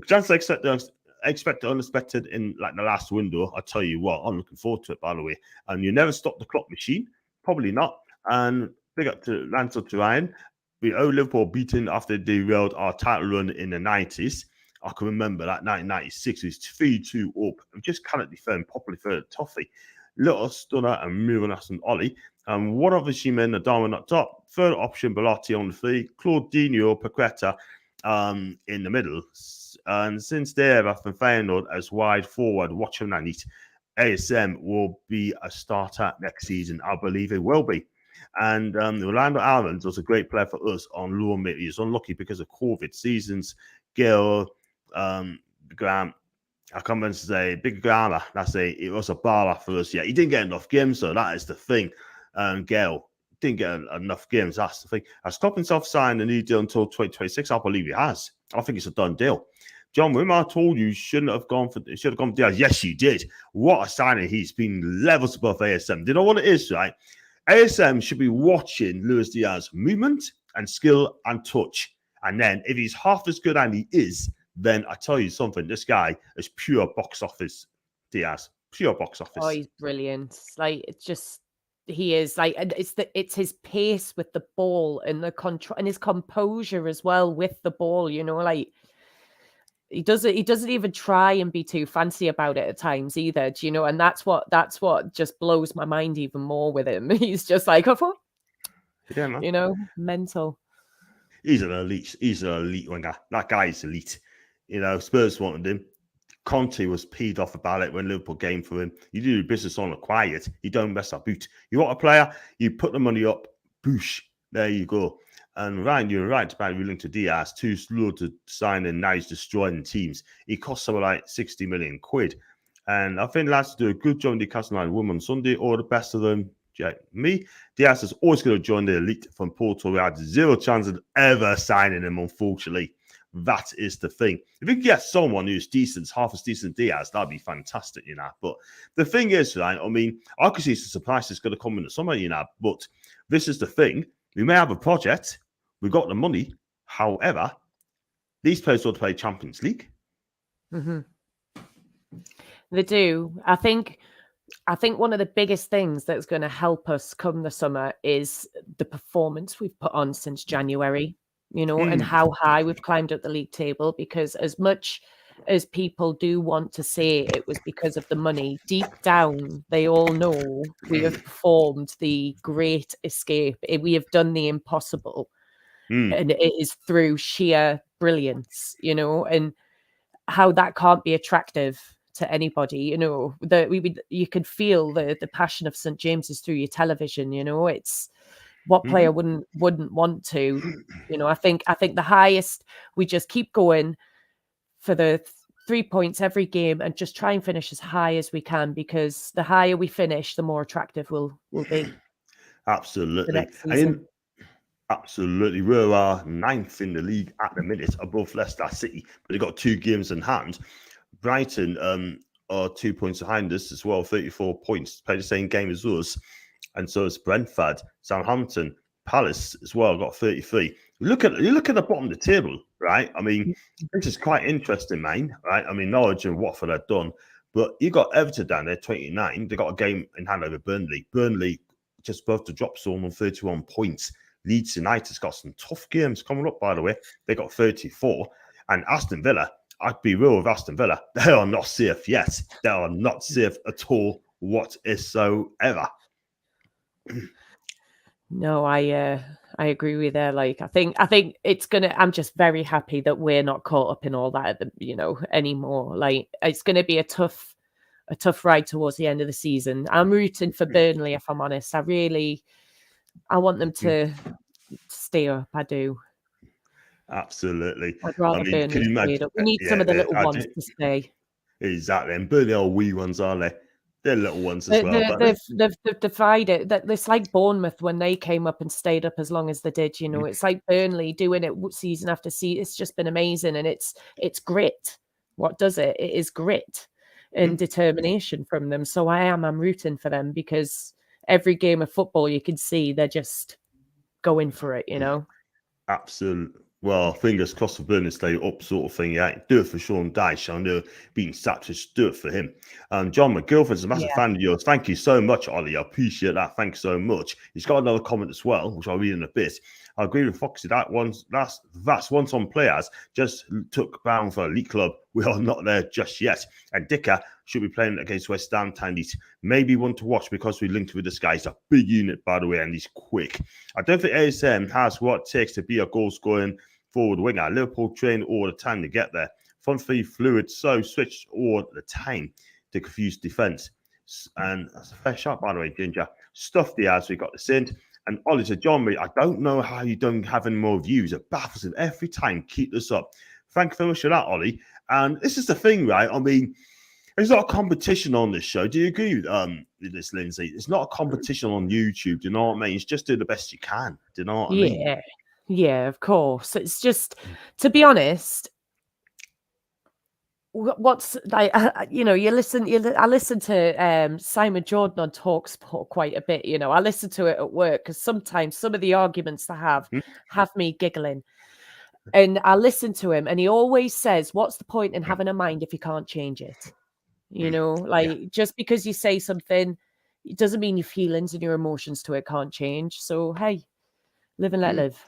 transfers expect the unexpected in like the last window. I tell you what, I'm looking forward to it, by the way. And you never stop the clock machine, probably not. And big up to Ryan. We owe Liverpool beating after they derailed our title run in the 90s. I can remember that 1996 was 3-2 up. We just cannot defend properly for the toffee. Little Stunner and Murenas and Ollie. And one of the Sheeman, the Darwin up top. Third option, Belotti on the three. Claudinho, Paqueta in the middle. And since there, I've been Feyenoord as wide forward, watch him and ASM will be a starter next season. I believe it will be. And Orlando Almond was a great player for us on loan. He was unlucky because of COVID seasons. Gil, Graham, I can't remember to say Big Grama. It was a baller for us. Yeah, he didn't get enough games, so that is the thing. Gale didn't get enough games. That's the thing. Has Klopp himself signed a new deal until 2026? I believe he has. I think it's a done deal. John, remember I told you should have gone for Diaz. Yes, you did. What a signing. He's been levels above ASM. Do you know what it is, right? ASM should be watching Luis Diaz movement and skill and touch. And then if he's half as good and he is, then I tell you something, this guy is pure box office, Diaz. Pure box office. Oh, he's brilliant. Like, it's just, he is like, it's his pace with the ball and the control and his composure as well with the ball, you know, like he doesn't even try and be too fancy about it at times either, do you know? And that's what just blows my mind even more with him. He's just like, yeah, man. You know, mental. He's an elite winger. That guy is elite. You know, Spurs wanted him. Conte was peed off about it when Liverpool came for him. You do your business on the quiet. You don't mess up boot. You want a player, you put the money up, boosh. There you go. And Ryan, you're right about ruling to Diaz. Too slow to sign and now he's destroying teams. He cost something like 60 million quid. And I think lads do a good job in Newcastle United women on Sunday, or the best of them. Me, Diaz is always going to join the elite from Porto. We had zero chance of ever signing him, unfortunately. That is the thing. If you can get someone who's decent, half as decent Diaz, that'd be fantastic, you know. But the thing is, right, I mean, I could see some surprises going to come in the summer, you know. But this is the thing. We may have a project. We've got the money. However, these players want to play Champions League. Mm-hmm. They do. I think one of the biggest things that's going to help us come the summer is the performance we've put on since January, you know, and how high we've climbed up the league table. Because as much as people do want to say it was because of the money, deep down, they all know we have performed the great escape. We have done the impossible. And it is through sheer brilliance, you know, and how that can't be attractive to anybody, you know, that you can feel the passion of St. James's through your television, you know. It's what player wouldn't want to, you know. I think the highest, we just keep going for the 3 points every game and just try and finish as high as we can, because the higher we finish, the more attractive we'll be. Absolutely. The next season. Absolutely. We are 9th in the league at the minute, above Leicester City, but they've got 2 games in hand. Brighton are 2 points behind us as well, 34 points, play the same game as us. And so it's Brentford, Southampton, Palace as well, got 33. You look at the bottom of the table, right? I mean, this is quite interesting, man, right? I mean, Norwich and Watford are done, but you got Everton down there, 29. They got a game in hand over Burnley. Burnley just above the drop zone on 31 points. Leeds United's got some tough games coming up, by the way. They got 34. And Aston Villa, I'd be real with Aston Villa. They are not safe yet. They are not safe at all whatsoever. No, I agree with you there. Like, I think it's gonna. I'm just very happy that we're not caught up in all that, you know, anymore. Like, it's gonna be a tough ride towards the end of the season. I'm rooting for Burnley, if I'm honest. I want them to stay up. I do. Absolutely. I'd I rather mean, can Burnley you stayed imagine? up. We need some Yeah, of the little I ones do. to stay. Exactly. And Burnley are wee ones, aren't they? They're little ones as They- well. they- But They've divided. That it's like Bournemouth when they came up and stayed up as long as they did. It's like Burnley doing it season after season. It's just been amazing, and it's grit. What does it? It is grit and determination from them. So I'm rooting for them because every game of football you can see they're just going for it. absolutely. Well, fingers crossed for Burnley stay up, sort of thing. Yeah, do it for Sean Dyche. I know being sacked, just do it for him. John, my girlfriend's a massive fan of yours. Thank you so much, Ollie. I appreciate that. Thanks so much. He's got another comment as well, which I'll read in a bit. I agree with Foxy. That's once on players just took bound for elite club. We are not there just yet. And Dicker should be playing against West Ham Tandies. Maybe one to watch because we linked with this guy. He's a big unit, by the way, and he's quick. I don't think ASM has what it takes to be a goal-scoring forward winger. Liverpool train all the time to get there. Front three fluid, so switched all the time to confuse defence. And that's a fair shot, by the way, Ginger. Stuff the ads, we got this in. And Ollie said, John, I don't know how you don't have any more views. It baffles him every time. Keep this up. Thank you very much for that, Ollie. And this is the thing, right? I mean, there's not a competition on this show. Do you agree with this, Lindsay? It's not a competition on YouTube. Do you know what I mean? It's just do the best you can. Do you know what I mean? Yeah, of course. It's just, to be honest, what's like, I listen to Simon Jordan on Talksport quite a bit. I listen to it at work because sometimes some of the arguments they have me giggling. And I listen to him, and he always says, "What's the point in having a mind if you can't change it?" Just because you say something, it doesn't mean your feelings and your emotions to it can't change. So hey, live and let live.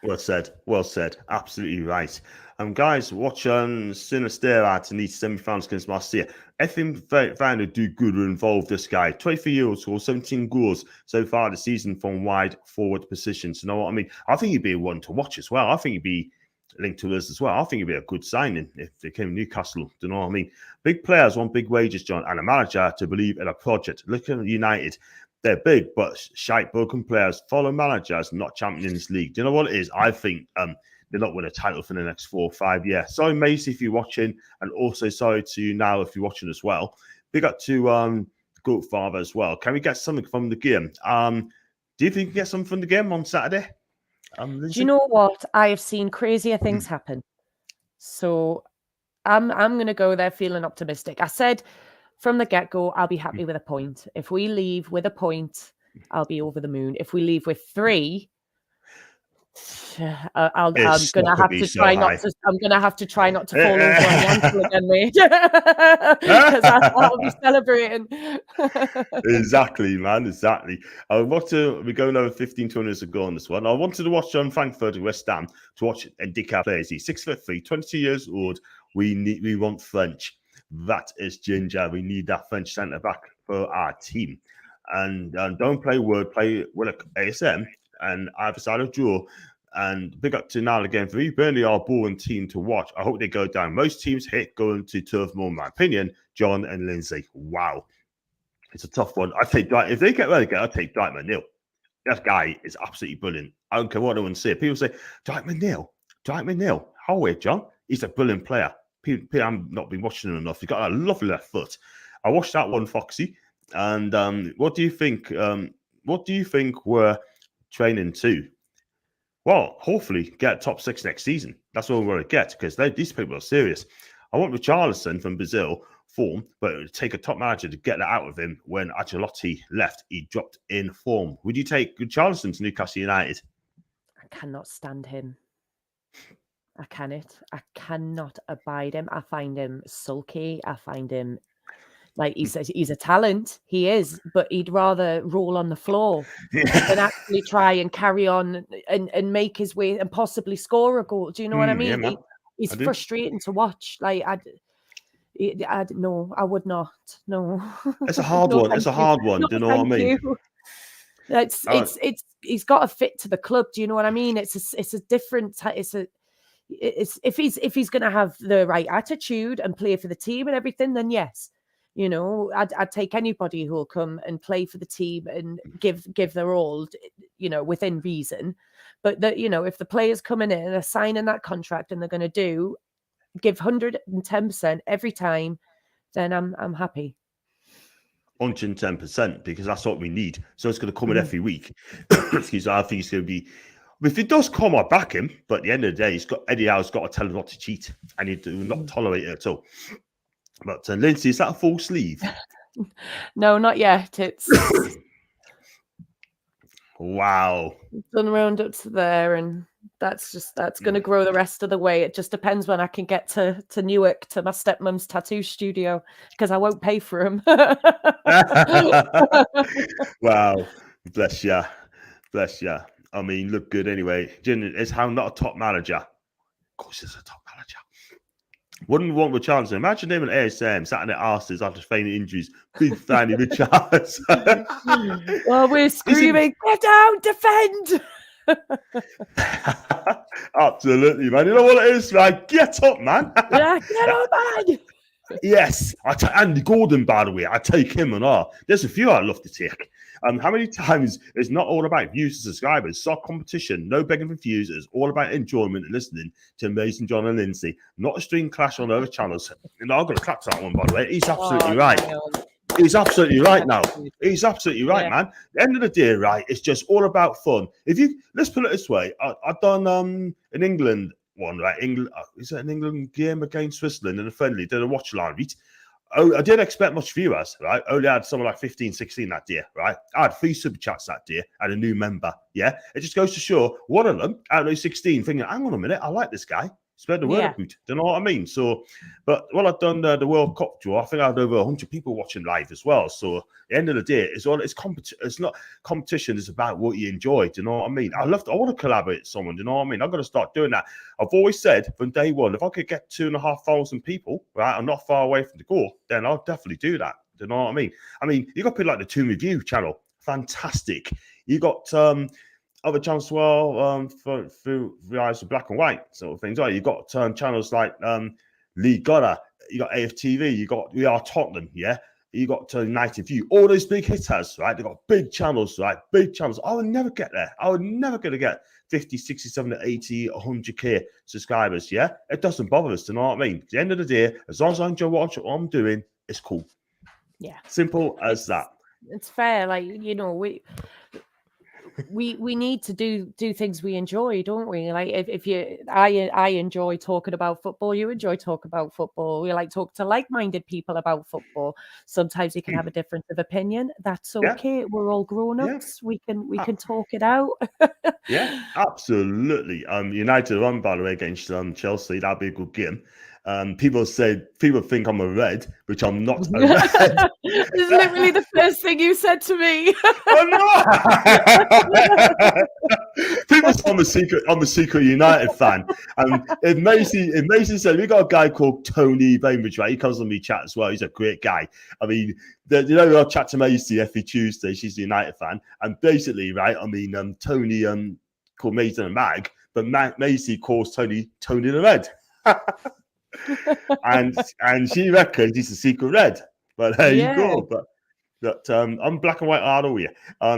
Well said. Well said. Absolutely right. Guys, watch Sinister to need semi-finals against Marseille. Everything found to do good will involve this guy. 23-year-old scored 17 goals so far this season from wide forward positions. You know what I mean? I think he'd be one to watch as well. I think he'd be linked to us as well. I think it'd be a good signing if they came to Newcastle. Do you know what I mean? Big players want big wages, John, and a manager to believe in a project. Look at United. They're big, but shite broken players follow managers, not Champions League. Do you know what it is? I think they're not win a title for the next 4 or 5 years. Sorry, Macy, if you're watching, and also sorry to you now if you're watching as well. Big up to Goatfather as well. Can we get something from the game? Do you think you can get something from the game on Saturday? Do you know what? I have seen crazier things happen. So I'm going to go there feeling optimistic. I said from the get-go, I'll be happy with a point. If we leave with a point, I'll be over the moon. If we leave with 3, I'm gonna have to try not to. I'm gonna have to try not to fall over on the ankle again, mate, because I'll be celebrating. Exactly, man. Exactly. We're going over 15, 20 minutes ago on this one. I wanted to watch John Frankfurt and West Ham to watch Ndicka plays. He's 6'3", 22 years old. We want French. That is Ginger. We need that French centre back for our team. And don't play word, play Willock ASM and either side of draw. And big up to Niall again for you. Burnley are a boring team to watch. I hope they go down. Most teams hate going to Turf Moor, in my opinion. John and Lindsay. Wow. It's a tough one. I take Dyke. If they get relegated, I take Dyke McNeil. That guy is absolutely brilliant. I don't care what anyone say. People say, Dyke McNeil. How weird, John? He's a brilliant player. People I've not been watching him enough. He's got a lovely left foot. I watched that one, Foxy. And what do you think? What do you think we're training to? Well, hopefully get top 6 next season. That's what we're going to get because these people are serious. I want Richarlison from Brazil form, but it would take a top manager to get that out of him. When Ancelotti left, he dropped in form. Would you take Richarlison to Newcastle United? I cannot stand him. I cannot abide him. I find him sulky. I find him like he's a talent. He is, but he'd rather roll on the floor than actually try and carry on and make his way and possibly score a goal. Do you know what I mean? Yeah, he's frustrating to watch. Like no, I would not. No, it's a hard one. It's a hard one. Do you know what I mean? He's got to fit to the club. Do you know what I mean? It's a different. It's if he's going to have the right attitude and play for the team and everything, then yes. You know, I'd take anybody who will come and play for the team and give their all, you know, within reason. But that, you know, if the players coming in and are signing that contract and they're going to give 110% every time, then I'm happy. 110%, because that's what we need. So it's going to come in every week. Excuse me. I think it's going to be. If it does come, I back him. But at the end of the day, Eddie Howe's got to tell him not to cheat, and he do not tolerate it at all. But Lindsay, is that a full sleeve? No, not yet. It's wow. done round up to there, and that's going to grow the rest of the way. It just depends when I can get to Newark to my stepmom's tattoo studio, because I won't pay for him. Wow, bless ya, bless ya. I mean, look good anyway. Is how not a top manager. Of course, he's a top manager. Wouldn't want the chance. Imagine him and ASM sat in their asses after feigning injuries. Big fan of Richards. Well, we're screaming, get down, defend. Absolutely, man. You know what it is, man? Get up, man. Yeah, get up, man. Yes, Andy Gordon, by the way, I take him and all. There's a few I'd love to take. How many times it's not all about views and subscribers, soft competition, no begging for views. It's all about enjoyment and listening to Mason, John, and Lindsay. Not a string clash on other channels. And I'm going to clap to that one, by the way. He's absolutely right. He's absolutely right now. He's absolutely right, man. At the end of the day, right, it's just all about fun. Let's put it this way. I've done in England one, right? England, is it an England game against Switzerland in a friendly? Did a watch line, right? Oh, I didn't expect much viewers, right? Only had something like 15, 16 that day, right? I had 3 super chats that day and a new member, yeah? It just goes to show one of them out of those 16 thinking, hang on a minute, I like this guy. Spread the word about. Do you know what I mean? So, but while I've done the World Cup draw, I think I had over 100 people watching live as well. So, at the end of the day, it's not competition. It's about what you enjoy. Do you know what I mean? I want to collaborate with someone. Do you know what I mean? I've got to start doing that. I've always said from day one, if I could get 2,500 people, right, I'm not far away from the goal, then I'll definitely do that. Do you know what I mean? I mean, you got people like the Tomb Review channel, fantastic. You got other channels as well through the eyes of black and white sort of things. You've got channels like Lee Goddard, you got AFTV, you got We Are Tottenham, yeah. You got United View, all those big hitters, right? They've got big channels, right? Big channels. I would never get there. I would never going to get 50, 60, 70, 80, 100K subscribers, yeah? It doesn't bother us, do you know what I mean? At the end of the day, as long as I enjoy what I'm doing, it's cool. Yeah. Simple as that. It's fair. Like, you know, we need to do things we enjoy, don't we? Like I enjoy talking about football, you enjoy talking about football, we like talk to like-minded people about football. Sometimes you can have a difference of opinion. That's okay. We're all grown-ups. We can talk it out. Yeah, absolutely. United won, by the way, against Chelsea. That'd be a good game. People think I'm a red, which I'm not a red. It's literally the first thing you said to me. Oh no! People say I'm a secret United fan. If Mason said, we got a guy called Tony Bainbridge, right? He comes on me chat as well. He's a great guy. I mean, I'll chat to Macy every Tuesday. She's a United fan. And basically, right, I mean, Tony called Mason a mag, but Macy calls Tony the Red. and she reckons he's a secret red, but there you go. But I'm black and white all the way.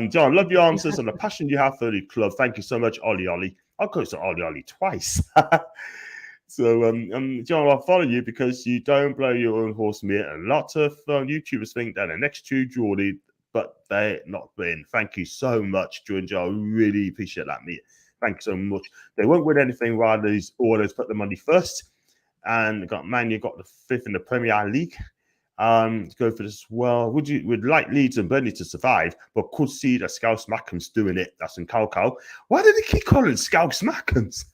John, love your answers and the passion you have for the club. Thank you so much, Ollie. I'll go to Ollie twice. So, John, I'll follow you because you don't blow your own horse, mate. And lots of YouTubers think they're the next true Geordie, but they're not win. Thank you so much, Jurgen. I really appreciate that, mate. Thank you so much. They won't win anything while these orders put the money first. And you've got the 5th in the Premier League. To go for this as well. Would like Leeds and Burnley to survive, but could see that Scouse Mackham's doing it. That's in Cow. Why did they keep calling Scouse Mackhams?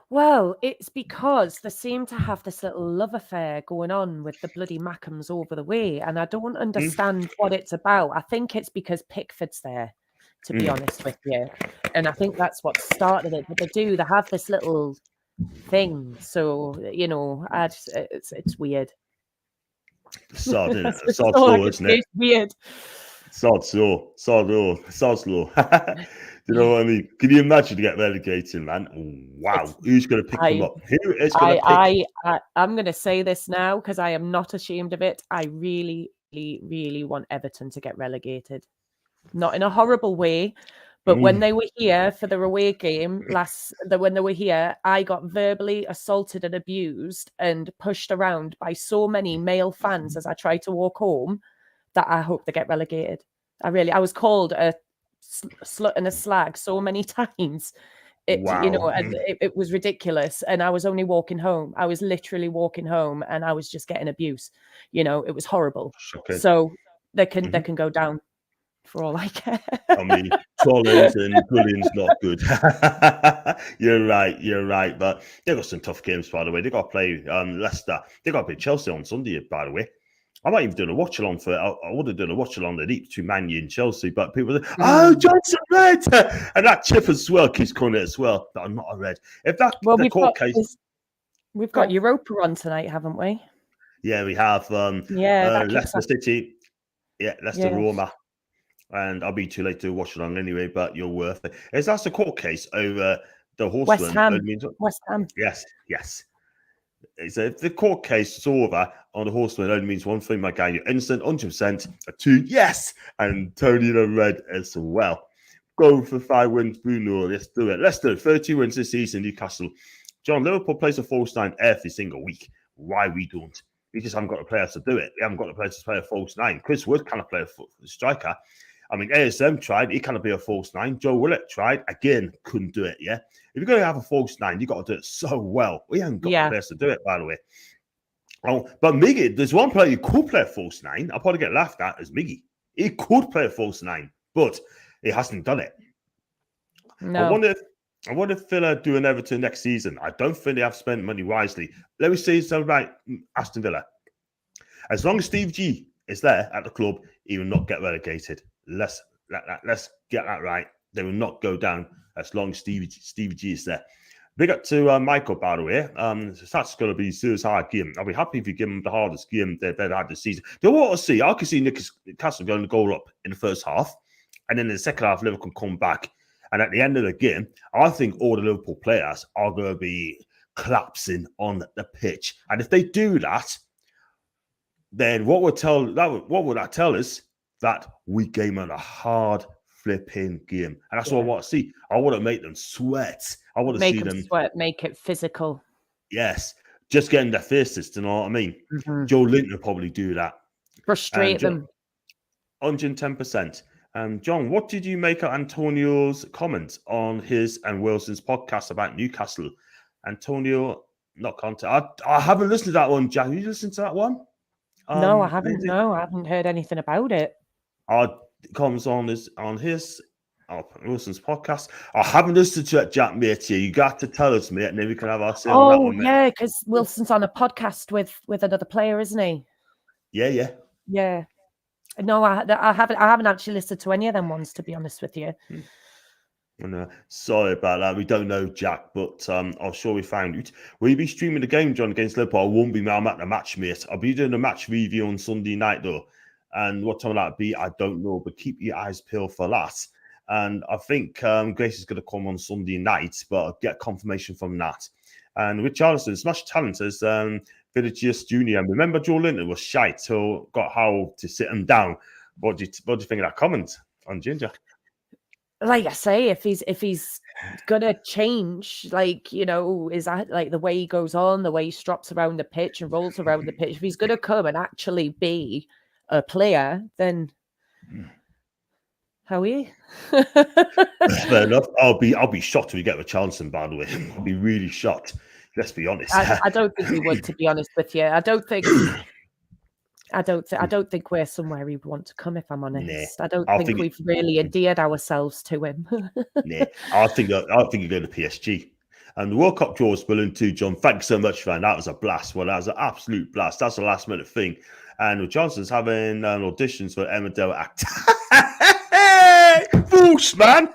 Well, it's because they seem to have this little love affair going on with the bloody Mackhams over the way, and I don't understand what it's about. I think it's because Pickford's there, to be honest with you, and I think that's what started it. But they have this little thing, so you know, it's weird. Sod, isn't it? Sod's law, isn't it? It's weird. Sod's law. you know what I mean? Can you imagine to get relegated, man? Wow. Who's going to pick them up? Who is going to pick? I'm going to say this now because I am not ashamed of it. I really, really, really want Everton to get relegated. Not in a horrible way, but when they were here for the away game when they were here, I got verbally assaulted and abused and pushed around by so many male fans as I tried to walk home that I hope they get relegated. I was called a slut and a slag so many times. Wow. And it was ridiculous. And I was only walking home. I was literally walking home and I was just getting abuse. It was horrible. Shocking. So they can go down for all I care. I mean, trolling's and bulling's not good. You're right. But they've got some tough games, by the way. They've got to play Leicester. They've got to play Chelsea on Sunday, by the way. I might even do a watch along I would have done a watch along between Man U and Chelsea, but people say, "Oh, Johnson red," and that chip as well keeps coming as well. But I'm not a red. If that we've got Europa on tonight, haven't we? Yeah, we have. Leicester City. Yeah, Leicester Roma. And I'll be too late to watch along anyway, but you're worth it. That's a court case over the Horseman. West Ham. Yes. So if the court case is over on the Horseman, it only means one thing, my guy. You're innocent, 100%. A 2, yes. And Tony the Red as well. Go for 5 wins, Bruno. Let's do it. Leicester, 30 wins this season, Newcastle. John, Liverpool plays a false 9 every single week. Why we don't? We just haven't got the players to do it. We haven't got the players to play a false 9. Chris Wood cannot play a striker. I mean, ASM tried. He cannot be a false 9. Joe Willett tried. Again, couldn't do it, yeah? If you're going to have a false 9, you've got to do it so well. We haven't got the players to do it, by the way. Oh, but Miggy, there's one player who could play a false 9. I'll probably get laughed at as Miggy. He could play a false 9, but he hasn't done it. No. I wonder if Villa do an Everton next season. I don't think they have spent money wisely. Let me say something about Aston Villa. As long as Steve G is there at the club, he will not get relegated. Let's get that right. They will not go down as long as Stevie G is there. Big up to Michael, by the way. That's going to be serious hard game. I'll be happy if you give them the hardest game they've ever had this season. They want to see. I can see Newcastle going to goal up in the first half, and then in the second half, Liverpool can come back. And at the end of the game, I think all the Liverpool players are going to be collapsing on the pitch. And if they do that, then what would that tell us? That we game on a hard flipping game. And that's what I want to see. I want to make them sweat. I want to see them sweat, make it physical. Yes. Just getting their faces, do you know what I mean? Mm-hmm. Joe Linton will probably do that. Frustrate them. 110%. John, what did you make of Antonio's comments on his and Wilson's podcast about Newcastle? Antonio, not contact. I haven't listened to that one, Jack. Have you listened to that one? No, I haven't. No, I haven't heard anything about it. It comes on Wilson's podcast. I haven't listened to it, Jack, mate. You got to tell us, mate, and then we can have our say on that one, mate. Yeah, because Wilson's on a podcast with another player, isn't he? Yeah. No, I haven't actually listened to any of them ones, to be honest with you. No, sorry about that. We don't know, Jack, but I'm sure we found out. Will you be streaming the game, John, against Liverpool? I won't be. I'm at the match, mate. I'll be doing a match review on Sunday night, though. And what time that'll be, I don't know, but keep your eyes peeled for that. And I think Grace is going to come on Sunday night, but I'll get confirmation from that. And Richarlison, Smash Talent says Vinicius Jr. And remember, Joe Linton was shite, so got Howell to sit him down. What do you think of that comment on Ginger? Like I say, if he's gonna change, is that like the way he goes on, the way he strops around the pitch and rolls around the pitch? If he's gonna come and actually be a player, then how are you? Fair enough. I'll be shocked if we get Richarlison, by the way. I'll be really shocked. Let's be honest. I don't think we would, to be honest with you. I don't think we're somewhere we want to come, if I'm honest. Nah, I don't think we've really endeared ourselves to him. Nah, I think you go to PSG. And the World Cup draw was brilliant too, John. Thanks so much for that. That was a blast. Well, that was an absolute blast. That's a last minute thing. And Johnson's having auditions for Emmerdale act. Whoosh, man.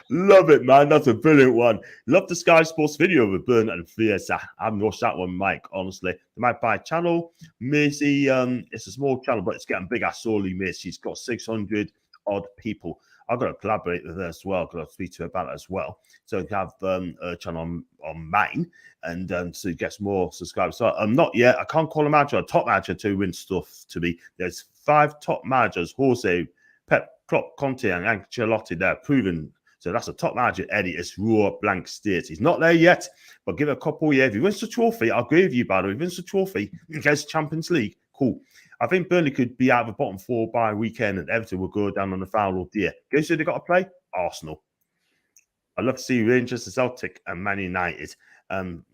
Love it, man. That's a brilliant one. Love the Sky Sports video with Burn and Fierce. I haven't watched that one, Mike, honestly. They might buy a channel. Macy, it's a small channel, but it's getting big. I saw Macy's got 600 odd people. I've got to collaborate with her as well. Got to speak to her about it as well. So you have a channel on mine, and so it gets more subscribers. So I'm not yet. I can't call a manager a top manager to win stuff to me. There's 5 top managers: Jose, Pep, Klopp, Conte, and Ancelotti. They're proven. So that's a top manager. Eddie is raw blank states. He's not there yet, but give it a couple years. If he wins the trophy, I'll agree with you, by the way. If he wins the trophy, gets Champions League, cool. I think Burnley could be out of the bottom 4 by weekend, and Everton will go down on the foul of the year. Guess who they got to play? Arsenal. I'd love to see Rangers, Celtic, and Man United. Man,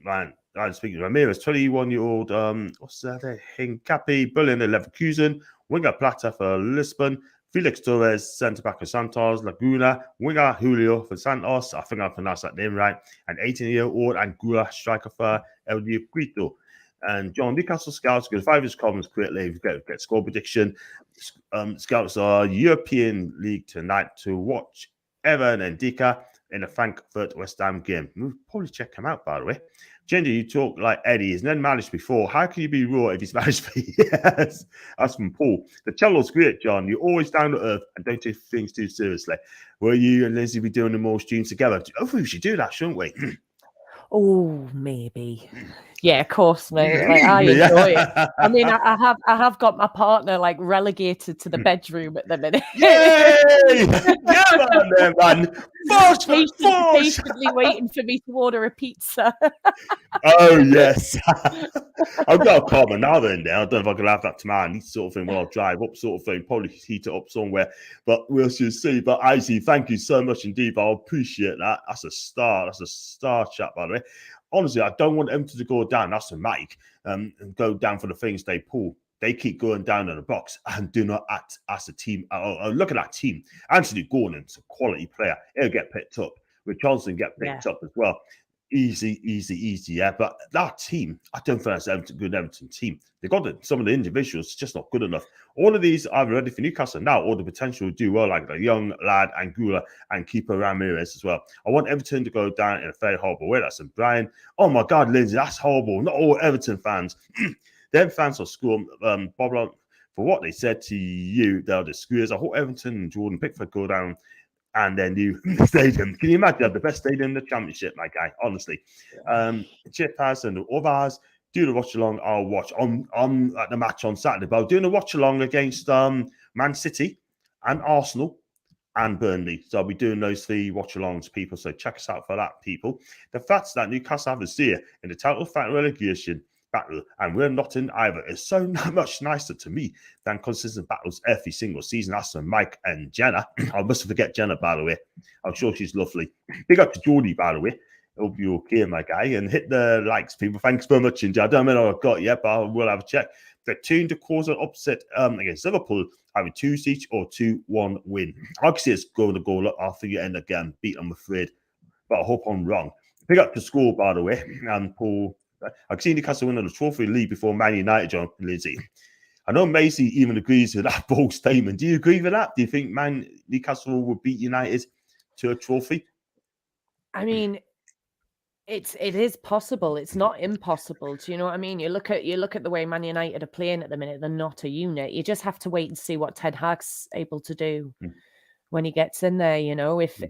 I'm speaking of Ramirez, 21-year-old. What's that? Hincapi, Berlin, Leverkusen, winger Plata for Lisbon, Felix Torres, centre back for Santos, Laguna, winger Julio for Santos. I think I pronounced that name right. And 18-year-old Angula, striker for El Quito. And John, Newcastle scouts going to 5 his comments quickly. Get score prediction. Scouts are European League tonight to watch Everton and Dika in a Frankfurt West Ham game. We'll probably check him out, by the way. Ginger, you talk like Eddie. He's never managed before. How can you be raw if he's managed for years? That's from Paul. The cello's great, John. You're always down to earth and don't take things too seriously. Will you and Lindsay be doing the more streams together? Hopefully we should do that, shouldn't we? Oh, maybe. Yeah, of course, mate. Like, I enjoy it. I mean, I have got my partner like relegated to the bedroom at the minute. Yay! Come on there, man. Patiently waiting for me to order a pizza. Oh, yes. I've got a car now then. I don't know if I can have that tomorrow. I need sort of thing while I drive up, sort of thing. Probably heat it up somewhere. But we'll see. But Izzy, thank you so much indeed. I appreciate that. That's a star. That's a star chat, by the way. Honestly, I don't want Everton to go down. That's a Mike. And go down for the things they pull. They keep going down in the box and do not act as a team. Look at that team. Anthony Gordon's a quality player. He'll get picked up. Richarlison get picked up as well. Easy, yeah. But that team, I don't think that's a good Everton team. They got some of the individuals, just not good enough. All of these are ready for Newcastle now, or the potential to do well, like the young lad Angula and keeper Ramirez as well. I want Everton to go down in a very horrible way. That's Brian. Oh my God, Lindsay, that's horrible. Not all Everton fans. Them fans will school Bob for what they said to you. They'll disgrace. I hope Everton and Jordan Pickford go down and then new stadium. Can you imagine the best stadium in the championship, my guy? Honestly, Chip House and the others do the watch along. I'll watch on at the match on Saturday. But I'm doing a watch along against Man City and Arsenal and Burnley. So I'll be doing those 3 watch alongs, people. So check us out for that, people. The fact that Newcastle have a steer in the title fight relegation battle, and we're not in either, is so much nicer to me than consistent battles every single season. That's from Mike and Jenna. I mustn't forget Jenna, by the way. I'm sure she's lovely. Big up to Geordie, by the way. Hope you're okay, my guy. And hit the likes, people. Thanks very much, Ginger. I don't know if I've got yet, but I will have a check. They're tuned to cause an upset against Liverpool, either 2 each or 2-1 win. I can see it's going to go up after you end up getting beat, I'm afraid. But I hope I'm wrong. Pick up the score, by the way. And Paul, I've seen Newcastle win the Trophy League before Man United, John Lindsay. I know Macy even agrees with that bold statement. Do you agree with that? Do you think Newcastle will beat United to a trophy? I mean, it is possible. It's not impossible. Do you know what I mean? You look at the way Man United are playing at the minute. They're not a unit. You just have to wait and see what Ten Hag's able to do when he gets in there. You know, if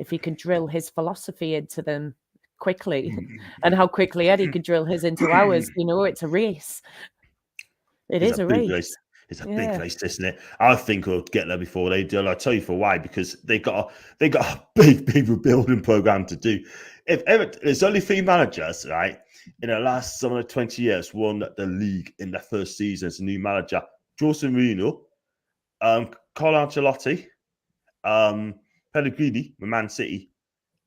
he can drill his philosophy into them quickly, and how quickly Eddie could drill his into ours. You know, it's a race. It's a race. It's a big race, isn't it? I think we'll get there before they do. I'll tell you for why, because they got a big rebuilding program to do. If there's only 3 managers, right, in the last 20 years won the league in their first season as a new manager: Jose Mourinho, Carlo Ancelotti, Pellegrini with Man City.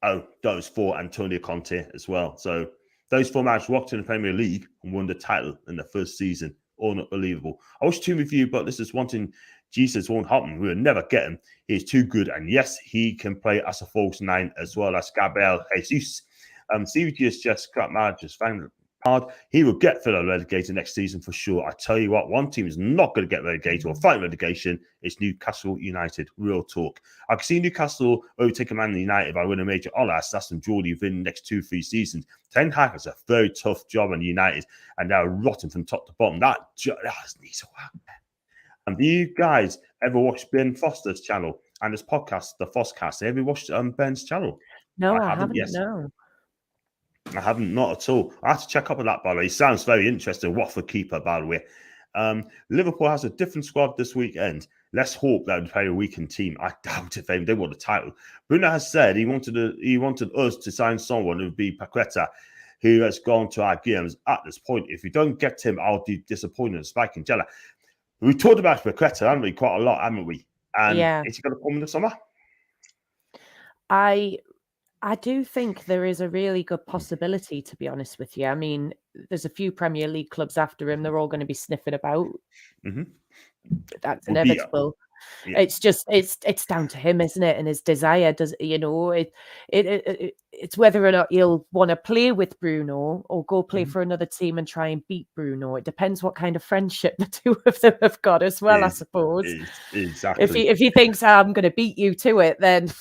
Oh, those 4 Antonio Conte as well. So those 4 managers walked in the Premier League and won the title in the first season. All not believable. I wish to with you, but this is one thing Jesus won't happen. We'll never get him. He's too good. And yes, he can play as a false 9 as well as Gabriel Jesus. CVG is just crap managers found it hard. He will get Villa relegated next season for sure. I tell you what, one team is not going to get relegated or fight relegation. It's Newcastle United. Real talk. I can see Newcastle overtaking Man United by winning a major honours. That's from Geordie within the next 2-3 seasons. Ten Hag has a very tough job on United, and they're rotten from top to bottom. That needs to happen. And do you guys ever watch Ben Foster's channel? and his podcast, the Fosscast. Have you watched Ben's channel? No, I haven't. Yes. No. I haven't, not at all. I have to check up on that, by the way. He sounds very interesting. Watford keeper, by the way. Liverpool has a different squad this weekend. Let's hope that we play a weakened team. I doubt if they want the title. Bruno has said he wanted us to sign someone who would be Paqueta, who has gone to our games at this point. If we don't get him, I'll be disappointed. Spike and Jella. We talked about Paqueta, haven't we? Quite a lot, haven't we? And is he going to come in the summer? I do think there is a really good possibility, to be honest with you. I mean, there's a few Premier League clubs after him. They're all going to be sniffing about. Mm-hmm. That's inevitable. Yeah. It's just it's down to him, isn't it? And his desire. Does it's whether or not he'll want to play with Bruno or go play for another team and try and beat Bruno. It depends what kind of friendship the two of them have got as well, I suppose. Exactly. If he thinks I'm going to beat you to it, then.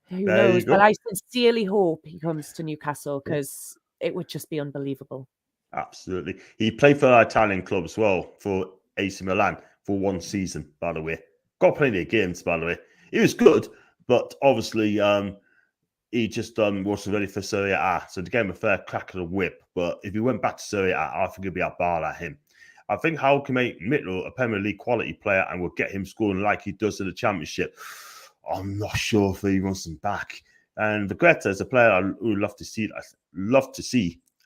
Who knows? But I sincerely hope he comes to Newcastle because it would just be unbelievable. Absolutely. He played for our Italian club as well, for AC Milan, for one season, by the way. Got plenty of games, by the way. He was good, but obviously he just wasn't ready for Serie A. So to give him a fair crack of the whip. But if he went back to Serie A, I think it'd be a bar at him. I think Howell can make Mitchell a Premier League quality player and will get him scoring like he does in the Championship. I'm not sure if he wants him back. And Paqueta is a player I would love to see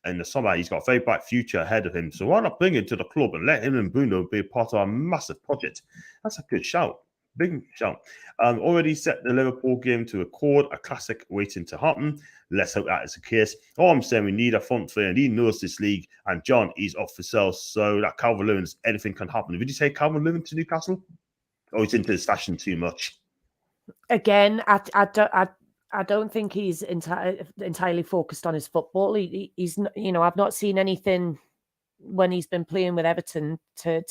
in the summer. He's got a very bright future ahead of him. So why not bring him to the club and let him and Bruno be a part of a massive project? That's a good shout. Big shout. Already set the Liverpool game to record, a classic waiting to happen. Let's hope that is the case. All I'm saying, we need a front three, and he knows this league. And John, he's off for sale. So that Calvert-Lewin, anything can happen. Would you say Calvert-Lewin to Newcastle? Or he's into his fashion too much? Again, I don't think he's entirely focused on his football. He's I've not seen anything when he's been playing with Everton to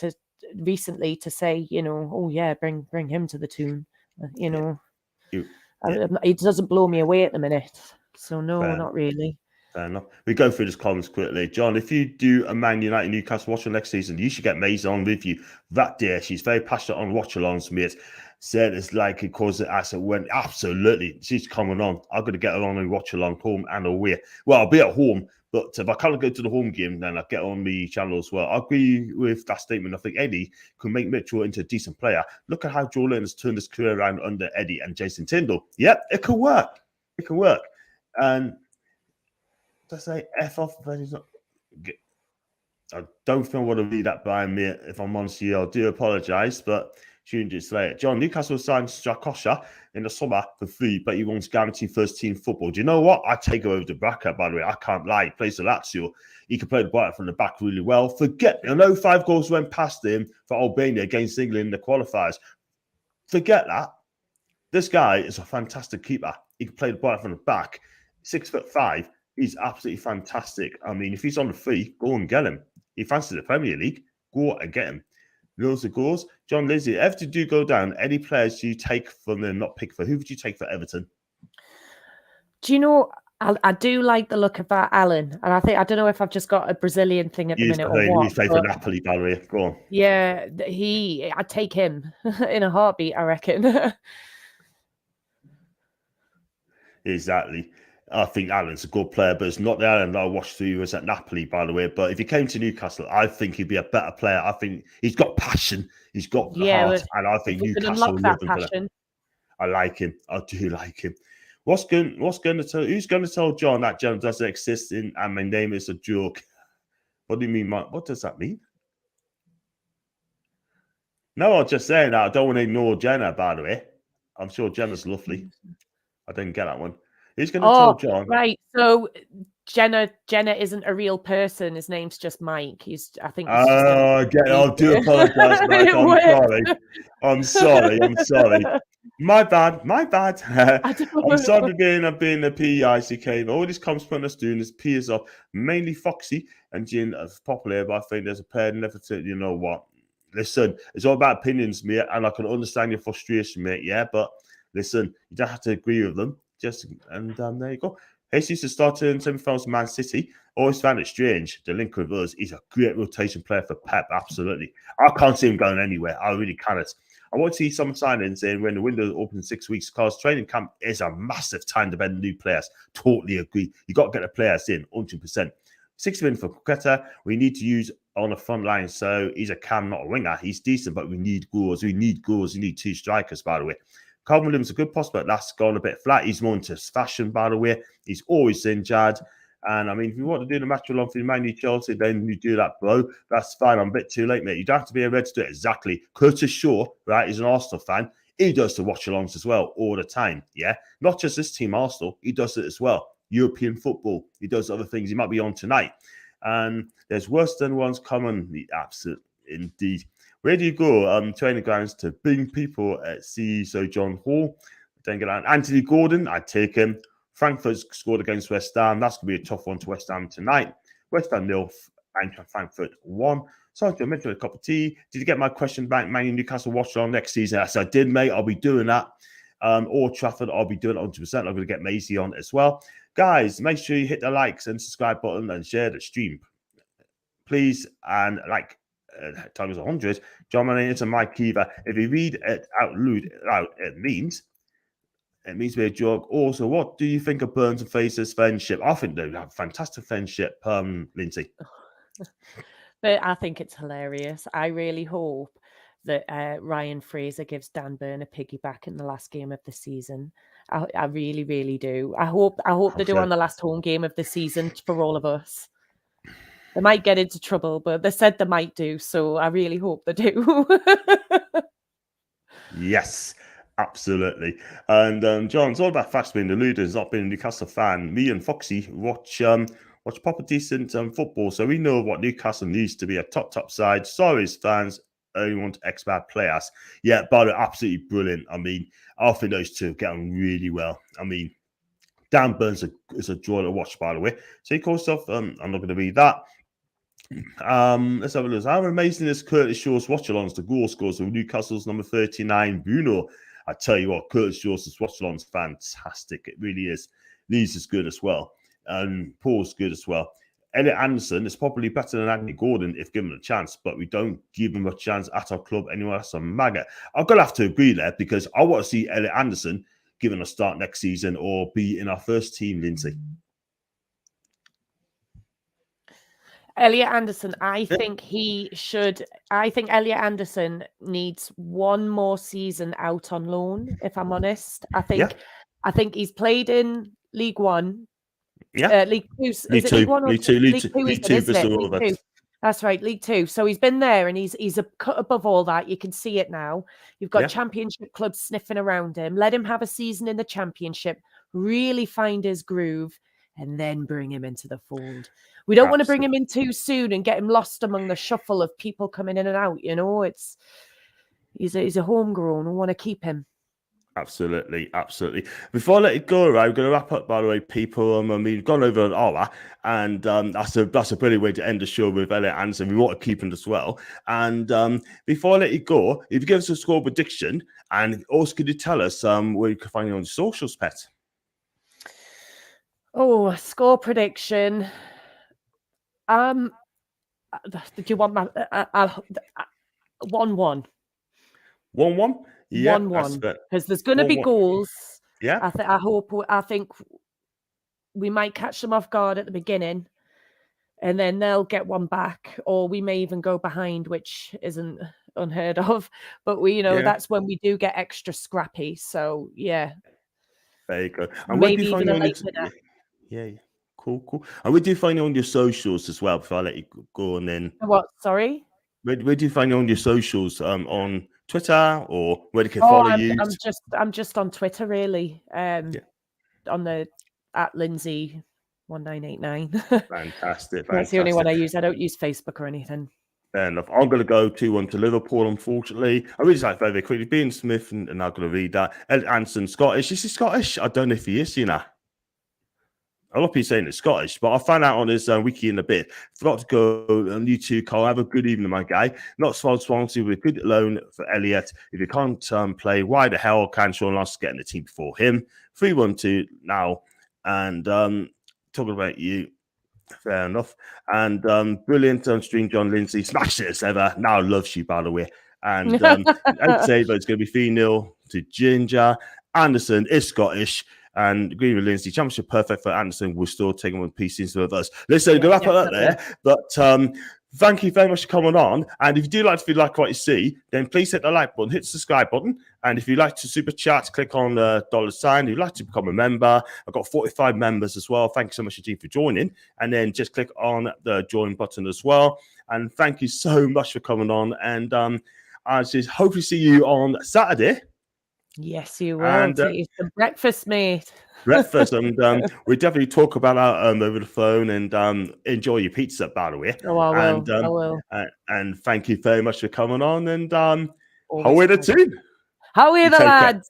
recently to say oh yeah, bring him to the tune. It doesn't blow me away at the minute. So no, not really. Fair enough. We go through this comments quickly. John, if you do a Man United Newcastle watch next season, you should get Maisie on with you. That day, she's very passionate on watch-alongs, mate. Said it's like it caused it as it went. Absolutely. She's coming on. I'm going to get her on and watch along home and away. Well, I'll be at home, but if I can't go to the home game, then I'll get on the channel as well. I agree with that statement. I think Eddie can make Mitchell into a decent player. Look at how Joe Lynn has turned his career around under Eddie and Jason Tyndall. Yep, it can work. It can work. And to say F off, but he's not. I don't think I want to read that by me. If I'm honest with you, I do apologise, but just later. John, Newcastle signed Strakosha in the summer for free, but he wants guaranteed first team football. Do you know what? I take him over to Braca, by the way. I can't lie. He plays for Lazio. He can play the ball from the back really well. Forget me. I know 5 goals went past him for Albania against England in the qualifiers. Forget that. This guy is a fantastic keeper. He can play the ball from the back. 6'5". He's absolutely fantastic. I mean, if he's on the free, go and get him. He fancies the Premier League, go and get him. Loads of goals. John Lizzie, if you do go down, any players do you take from them, not pick for? Who would you take for Everton? Do you know, I do like the look of that Alan. And I don't know if I've just got a Brazilian thing at the minute or what. He's played for Napoli, by the way. Go on. Yeah, I'd take him in a heartbeat, I reckon. Exactly. I think Alan's a good player, but it's not the Alan that I watched who was at Napoli, by the way. But if he came to Newcastle, I think he'd be a better player. I think he's got passion, he's got heart, and I think Newcastle will love him. I like him. I do like him. Who's going to tell John that John doesn't exist and my name is a joke? What do you mean, Mike? What does that mean? No, I'm just saying that I don't want to ignore Jenna, by the way. I'm sure Jenna's lovely. I didn't get that one. Who's going to tell John? Right. So Jenna isn't a real person. His name's just Mike. I do apologise, Mike. I'm sorry. My bad. I'm sorry for being a PEICK. All this comes from us doing is peers off. Mainly Foxy and Jin as popular, but I think there's a pair never to, you know what? Listen, it's all about opinions, mate, and I can understand your frustration, mate, yeah? But listen, you don't have to agree with them. There you go. Jesus is starting semi-finals Man City. Always found it strange. The link with us. He's a great rotation player for Pep. Absolutely. I can't see him going anywhere. I really cannot. I want to see some signings in when the window opens in 6 weeks, because training camp is a massive time to bend new players. Totally agree. You got to get the players in 100%. 60 million for Cucurella. We need to use on the front line. So he's a cam, not a winger. He's decent, but we need goals. We need goals. We need 2 strikers, by the way. Carl Williams is a good prospect. That's gone a bit flat. He's more into fashion, by the way. He's always injured. And I mean, if you want to do the match along for Man U Chelsea, then you do that, bro. That's fine. I'm a bit too late, mate. You don't have to be a red to do it. Exactly. Curtis Shaw, right? He's an Arsenal fan. He does the watch alongs as well all the time. Yeah. Not just this team, Arsenal. He does it as well. European football. He does other things. He might be on tonight. And there's worse than ones common. Absolute indeed. Where do you go? Training grounds to bring people at sea. So John Hall. Then get on Anthony Gordon. I'd take him. Frankfurt scored against West Ham. That's going to be a tough one to West Ham tonight. West Ham 0, Eintracht Frankfurt 1. Sorry to mention a cup of tea. Did you get my question back? Man U Newcastle watch on next season? I said I did, mate. I'll be doing that. Old Trafford, I'll be doing it 100%. I'm going to get Macy on as well. Guys, make sure you hit the likes and subscribe button and share the stream, please. And like times 100, John Manning and Mike Kiva. If you read it out loud, it means we're a joke. Also, what do you think of Burns and Fraser's friendship? I think they have fantastic friendship, Lindsay. But I think it's hilarious. I really hope that Ryan Fraser gives Dan Burn a piggyback in the last game of the season. I really, really do. I hope they do on the last home game of the season for all of us. They might get into trouble, but they said they might do, so I really hope they do. Yes. Absolutely. And John, it's all about facts being deluded. Not being a Newcastle fan. Me and Foxy watch proper decent football, so we know what Newcastle needs to be a top side. Sorry, fans, only want expert players. Yeah, but they're absolutely brilliant. I mean, I think those two get on really well. I mean, Dan Burns is a joy to watch, by the way. So he calls stuff. I'm not going to read that. Let's have a look. How amazing is Curtis Shaw's watch-alongs? The goal scores of Newcastle's number 39, Bruno. I tell you what, Curtis Shaw's watch-alongs fantastic. It really is. Leeds is good as well. And Paul's good as well. Elliot Anderson is probably better than Anthony Gordon if given a chance, but we don't give him a chance at our club anywhere else. I'm maggot. I'm going to have to agree there, because I want to see Elliot Anderson given a start next season or be in our first team, Lindsay. Elliot Anderson, I think Elliot Anderson needs one more season out on loan, if I'm honest. I think he's played in League One. Yeah. League Two. League Two. League Two. League Two. That's right, League Two. So he's been there, and he's a cut above all that. You can see it now. You've got Championship clubs sniffing around him. Let him have a season in the Championship, really find his groove, and then bring him into the fold. We don't want to bring him in too soon and get him lost among the shuffle of people coming in and out. You know, he's a homegrown. We want to keep him. Absolutely. Before I let it go, right, we're going to wrap up, by the way, people. I mean, we've gone over an hour, and that's a brilliant way to end the show with Elliot Anderson. We want to keep him as well. And before I let it go, if you give us a score prediction, and also could you tell us where you can find you on socials, Pet? Oh, score prediction. Do you want my 1-1? 1-1? Yeah, 1-1. Because there's going to be goals. Yeah. I think we might catch them off guard at the beginning, and then they'll get one back, or we may even go behind, which isn't unheard of. But that's when we do get extra scrappy. So yeah. There you go. And maybe even a late winner. Yeah. Cool. And where do you find you on your socials as well, before I let you go? And then what? Sorry. Where do you find you on your socials? On Twitter, or where they can follow you? I'm just on Twitter, really. On the @Lindsay1989. Fantastic. That's the only one I use. I don't use Facebook or anything. Fair enough. I'm going to go 2-1 to Liverpool, unfortunately. I really like very quickly. Being Smith, and I'm going to read that. Elliot Anderson, Scottish. Is he Scottish? I don't know if he is, A lot of people saying it's Scottish, but I'll find out on his wiki in a bit. Forgot to go on you too, Carl. Have a good evening, my guy. Not Swansea with a good loan for Elliot. If you can't play, why the hell can Sean Loss get in the team before him? 3-1-2 now. And talking about you, fair enough. And brilliant stream, John Lindsay. Smashed it as ever. Now loves you, by the way. And I'd say, but it's going to be 3-0 to Ginger. Anderson is Scottish. And Green with Lindsay, championship perfect for Anderson. We'll still take one piece into of us. Listen, go wrap up there. But thank you very much for coming on. And if you do like what you see, then please hit the like button, hit the subscribe button. And if you'd like to super chat, click on the $sign. If you'd like to become a member, I've got 45 members as well. Thank you so much, Eugene, for joining. And then just click on the join button as well. And thank you so much for coming on. And I just hopefully see you on Saturday. Yes, you will. And take you some breakfast, mate. Breakfast, and we definitely talk about that over the phone, and enjoy your pizza, by the way. Oh, I will. And thank you very much for coming on, and how are the team? How are the lads?